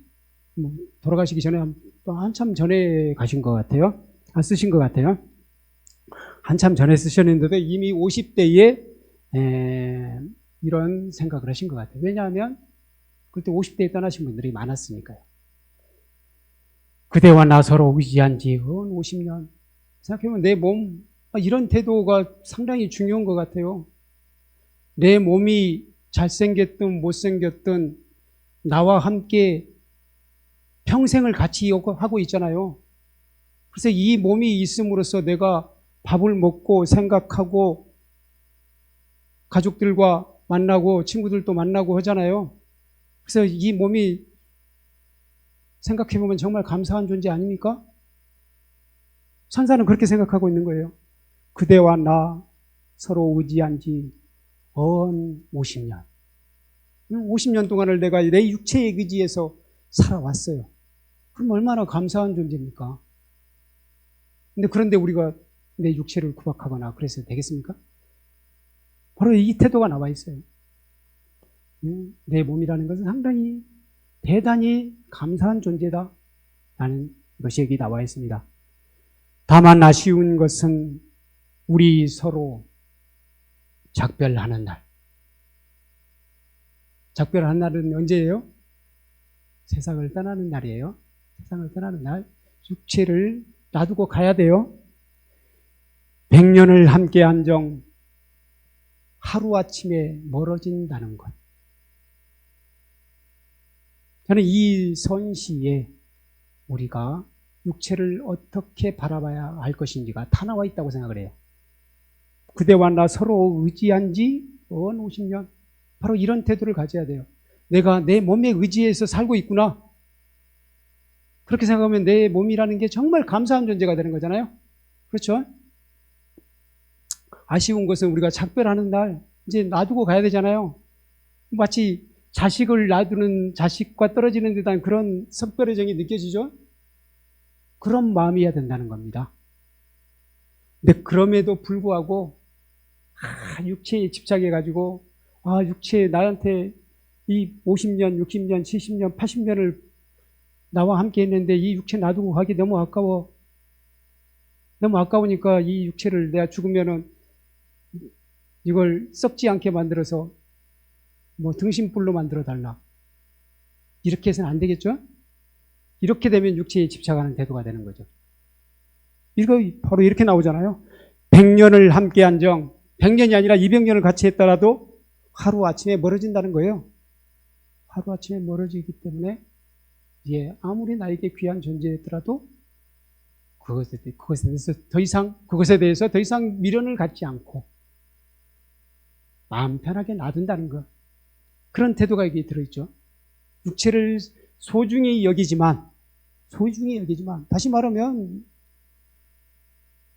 돌아가시기 전에 한참 전에 가신 것 같아요. 쓰신 것 같아요. 한참 전에 쓰셨는데도 이미 50대에 이런 생각을 하신 것 같아요. 왜냐하면 그때 50대에 떠나신 분들이 많았으니까요. 그대와 나 서로 의지한 지 50년. 생각해보면 내 몸, 이런 태도가 상당히 중요한 것 같아요. 내 몸이 잘생겼든 못생겼든 나와 함께 평생을 같이 하고 있잖아요. 그래서 이 몸이 있음으로써 내가 밥을 먹고 생각하고 가족들과 만나고 친구들도 만나고 하잖아요. 그래서 이 몸이 생각해보면 정말 감사한 존재 아닙니까? 천사는 그렇게 생각하고 있는 거예요. 그대와 나 서로 의지한 지 언 50년. 50년 동안을 내가 내 육체에 의지해서 살아왔어요. 그럼 얼마나 감사한 존재입니까? 그런데 우리가 내 육체를 구박하거나 그래서 되겠습니까? 바로 이 태도가 나와 있어요. 내 몸이라는 것은 상당히 대단히 감사한 존재다 라는 것이 여기 나와 있습니다. 다만 아쉬운 것은 우리 서로 작별하는 날. 작별하는 날은 언제예요? 세상을 떠나는 날이에요. 세상을 떠나는 날. 육체를 놔두고 가야 돼요. 100년을 함께 안정 하루아침에 멀어진다는 것. 저는 이 선시에 우리가 육체를 어떻게 바라봐야 할 것인지가 다 나와 있다고 생각을 해요. 그대와 나 서로 의지한 지 50년. 바로 이런 태도를 가져야 돼요. 내가 내 몸에 의지해서 살고 있구나. 그렇게 생각하면 내 몸이라는 게 정말 감사한 존재가 되는 거잖아요. 그렇죠? 아쉬운 것은 우리가 작별하는 날 이제 놔두고 가야 되잖아요. 마치 자식을 놔두는 자식과 떨어지는 듯한 그런 석별의 정이 느껴지죠? 그런 마음이어야 된다는 겁니다. 근데 그럼에도 불구하고 육체에 집착해가지고 육체에 나한테 이 50년, 60년, 70년, 80년을 나와 함께 했는데 이 육체 놔두고 가기 너무 아까워. 너무 아까우니까 이 육체를 내가 죽으면은 이걸 썩지 않게 만들어서 등신불로 만들어 달라. 이렇게 해서는 안 되겠죠? 이렇게 되면 육체에 집착하는 태도가 되는 거죠. 이거 바로 이렇게 나오잖아요. 100년을 함께 안정, 100년이 아니라 200년을 같이 했더라도 하루아침에 멀어진다는 거예요. 하루아침에 멀어지기 때문에 예, 아무리 나에게 귀한 존재였더라도 그것에 대해서 더 이상 미련을 갖지 않고 마음 편하게 놔둔다는 것. 그런 태도가 여기 들어있죠. 육체를 소중히 여기지만 다시 말하면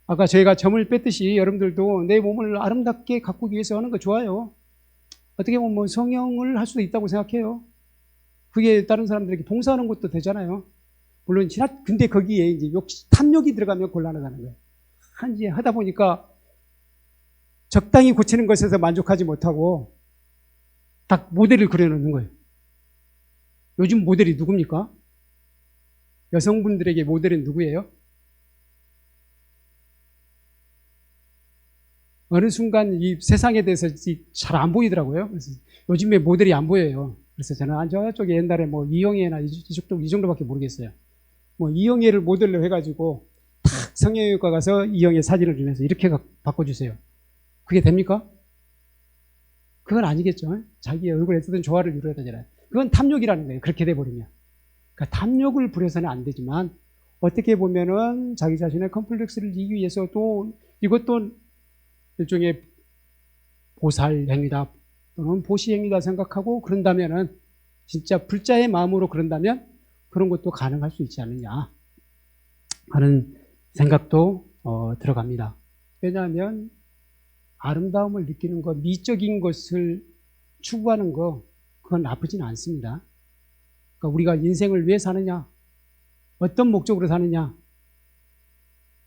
아까 저희가 점을 뺐듯이 여러분들도 내 몸을 아름답게 가꾸기 위해서 하는 거 좋아요. 어떻게 보면 뭐 성형을 할 수도 있다고 생각해요. 그게 다른 사람들에게 봉사하는 것도 되잖아요. 물론 근데 거기에 이제 탐욕이 들어가면 곤란하다는 거예요. 이제 하다 보니까 적당히 고치는 것에서 만족하지 못하고 딱 모델을 그려놓는 거예요. 요즘 모델이 누굽니까? 여성분들에게 모델은 누구예요? 어느 순간 이 세상에 대해서 잘 안 보이더라고요. 그래서 요즘에 모델이 안 보여요. 그래서 저는 저쪽에 옛날에 뭐 이영애나 이 정도밖에 모르겠어요. 뭐 이영애를 모델로 해가지고 탁 성형외과 가서 이영애 사진을 주면서 이렇게 바꿔주세요. 그게 됩니까? 그건 아니겠죠. 자기 얼굴에 쓰던 조화를 이루어야 되잖아요. 그건 탐욕이라는 거예요. 그렇게 돼버리면. 그러니까 탐욕을 부려서는 안 되지만 어떻게 보면은 자기 자신의 컴플렉스를 이기기 위해서 또 이것도 일종의 보살 행위다 또는 보시 행위다 생각하고 그런다면은 진짜 불자의 마음으로 그런다면 그런 것도 가능할 수 있지 않느냐 하는 생각도 들어갑니다. 왜냐하면 아름다움을 느끼는 것, 미적인 것을 추구하는 것, 그건 나쁘진 않습니다. 그러니까 우리가 인생을 왜 사느냐, 어떤 목적으로 사느냐.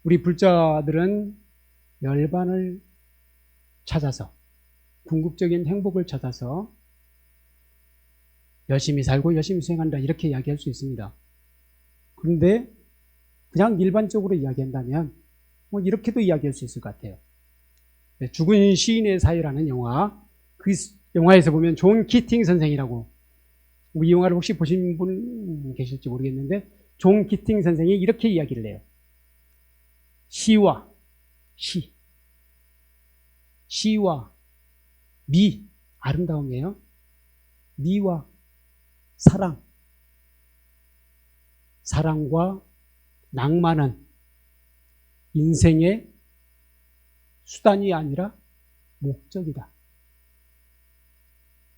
우리 불자들은 열반을 찾아서, 궁극적인 행복을 찾아서 열심히 살고 열심히 수행한다, 이렇게 이야기할 수 있습니다. 그런데 그냥 일반적으로 이야기한다면 뭐 이렇게도 이야기할 수 있을 것 같아요. 죽은 시인의 사회라는 영화, 그 영화에서 보면 존 키팅 선생이라고, 이 영화를 혹시 보신 분 계실지 모르겠는데 존 키팅 선생이 이렇게 이야기를 해요. 시와 미, 아름다움이에요. 미와 사랑과 낭만은 인생의 수단이 아니라 목적이다.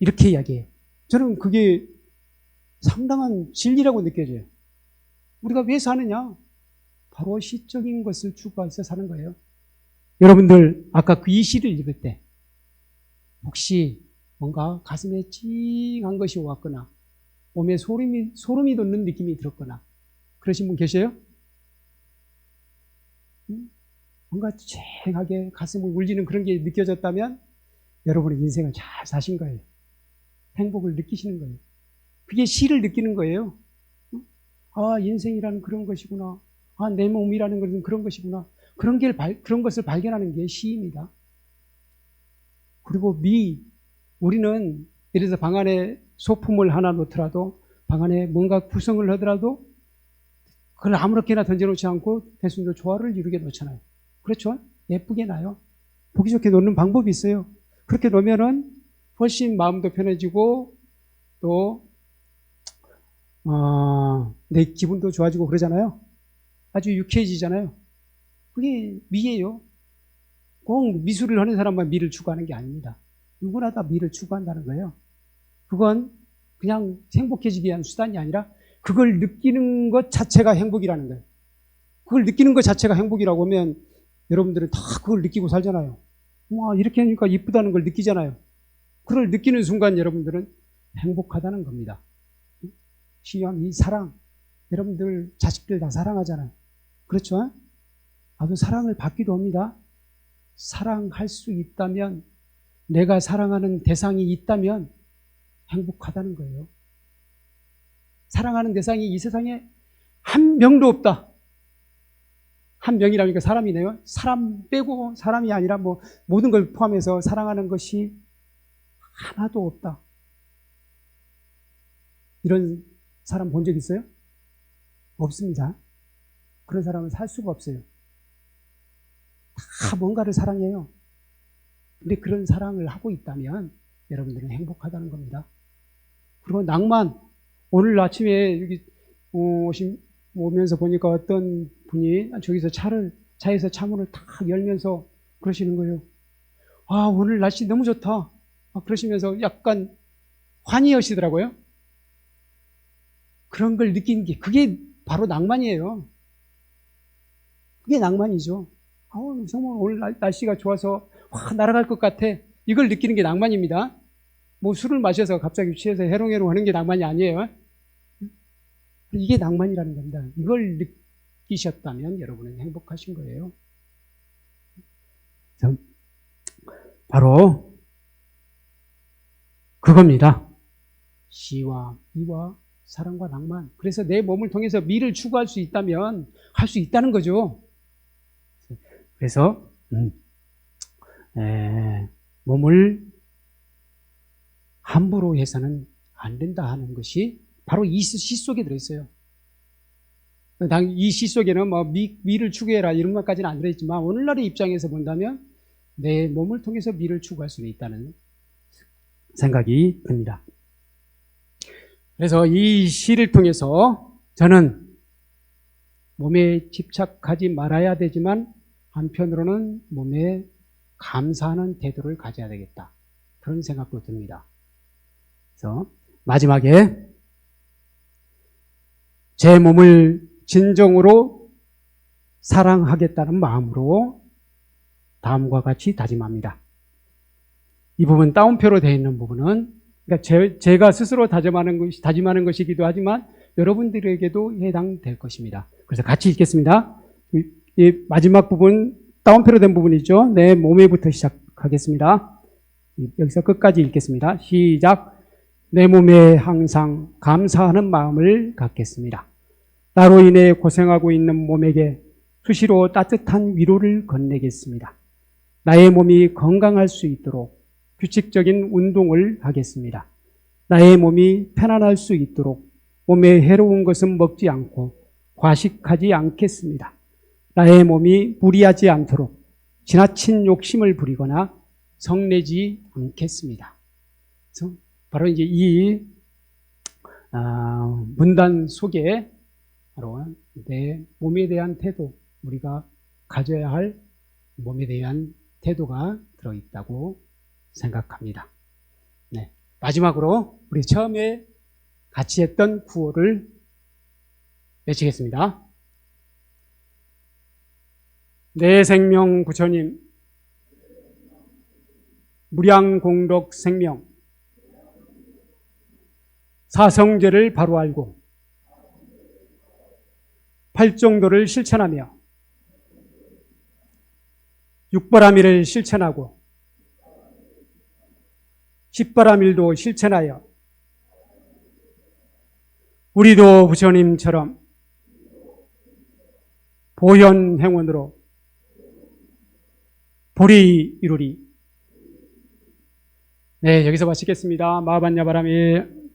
이렇게 이야기해요. 저는 그게 상당한 진리라고 느껴져요. 우리가 왜 사느냐? 바로 시적인 것을 추구해서 사는 거예요. 여러분들 아까 그 이 시를 읽을 때 혹시 뭔가 가슴에 찡한 것이 왔거나 몸에 소름이 돋는 느낌이 들었거나 그러신 분 계세요? 뭔가 쨍하게 가슴을 울리는 그런 게 느껴졌다면 여러분의 인생을 잘 사신 거예요. 행복을 느끼시는 거예요. 그게 시를 느끼는 거예요. 아, 인생이라는 그런 것이구나. 아, 내 몸이라는 것은 그런 것이구나. 그런 것을 발견하는 게 시입니다. 그리고 우리는 예를 들어서 방 안에 소품을 하나 놓더라도, 방 안에 뭔가 구성을 하더라도 그걸 아무렇게나 던져놓지 않고 대충 조화를 이루게 놓잖아요. 그렇죠? 예쁘게 놔요. 보기 좋게 놓는 방법이 있어요. 그렇게 놓으면은 훨씬 마음도 편해지고 또 내 기분도 좋아지고 그러잖아요. 아주 유쾌해지잖아요. 그게 미예요. 꼭 미술을 하는 사람만 미를 추구하는 게 아닙니다. 누구나 다 미를 추구한다는 거예요. 그건 그냥 행복해지기 위한 수단이 아니라 그걸 느끼는 것 자체가 행복이라는 거예요. 그걸 느끼는 것 자체가 행복이라고 하면 여러분들은 다 그걸 느끼고 살잖아요. 와, 이렇게 하니까 이쁘다는 걸 느끼잖아요. 그걸 느끼는 순간 여러분들은 행복하다는 겁니다. 시험, 이 사랑, 여러분들 자식들 다 사랑하잖아요. 그렇죠? 나도 사랑을 받기도 합니다. 사랑할 수 있다면, 내가 사랑하는 대상이 있다면 행복하다는 거예요. 사랑하는 대상이 이 세상에 한 명도 없다. 한 명이라니까 사람이네요. 사람 빼고 사람이 아니라 뭐 모든 걸 포함해서 사랑하는 것이 하나도 없다. 이런 사람 본 적 있어요? 없습니다. 그런 사람은 살 수가 없어요. 다 뭔가를 사랑해요. 근데 그런 사랑을 하고 있다면 여러분들은 행복하다는 겁니다. 그리고 낭만, 오늘 아침에 여기 오면서 보니까 어떤 분이 저기서 차에서 차문을 탁 열면서 그러시는 거예요. 아, 오늘 날씨 너무 좋다. 그러시면서 약간 환희하시더라고요. 그런 걸 느낀 게, 그게 바로 낭만이에요. 그게 낭만이죠. 정말 오늘 날씨가 좋아서 확 날아갈 것 같아. 이걸 느끼는 게 낭만입니다. 뭐 술을 마셔서 갑자기 취해서 해롱해롱 하는 게 낭만이 아니에요. 이게 낭만이라는 겁니다. 이걸 느끼셨다면 여러분은 행복하신 거예요. 바로 그겁니다. 시와 미와 사랑과 낭만. 그래서 내 몸을 통해서 미를 추구할 수 있다면 할 수 있다는 거죠. 그래서 몸을 함부로 해서는 안 된다 하는 것이 바로 이 시 속에 들어있어요. 이 시 속에는 뭐 미를 추구해라 이런 것까지는 안 들어있지만 오늘날의 입장에서 본다면 내 몸을 통해서 미를 추구할 수 있다는 생각이 듭니다. 그래서 이 시를 통해서 저는 몸에 집착하지 말아야 되지만 한편으로는 몸에 감사하는 태도를 가져야 되겠다. 그런 생각도 듭니다. 그래서 마지막에 제 몸을 진정으로 사랑하겠다는 마음으로 다음과 같이 다짐합니다. 이 부분 따옴표로 되어 있는 부분은 그러니까 제가 스스로 다짐하는 것이기도 하지만 여러분들에게도 해당될 것입니다. 그래서 같이 읽겠습니다. 이 마지막 부분 따옴표로 된 부분이죠. 내 몸에부터 시작하겠습니다. 여기서 끝까지 읽겠습니다. 시작. 내 몸에 항상 감사하는 마음을 갖겠습니다. 나로 인해 고생하고 있는 몸에게 수시로 따뜻한 위로를 건네겠습니다. 나의 몸이 건강할 수 있도록 규칙적인 운동을 하겠습니다. 나의 몸이 편안할 수 있도록 몸에 해로운 것은 먹지 않고 과식하지 않겠습니다. 나의 몸이 무리하지 않도록 지나친 욕심을 부리거나 성내지 않겠습니다. 그래서 바로 이제 이 문단 속에 바로 내 몸에 대한 태도, 우리가 가져야 할 몸에 대한 태도가 들어있다고 생각합니다. 네. 마지막으로 우리 처음에 같이 했던 구호를 외치겠습니다. 내 생명 부처님, 무량공덕 생명, 사성제를 바로 알고 팔정도를 실천하며 육바라밀을 실천하고 십바라밀도 실천하여 우리도 부처님처럼 보현행원으로 보리 이루리. 네, 여기서 마치겠습니다. 마반야바라밀.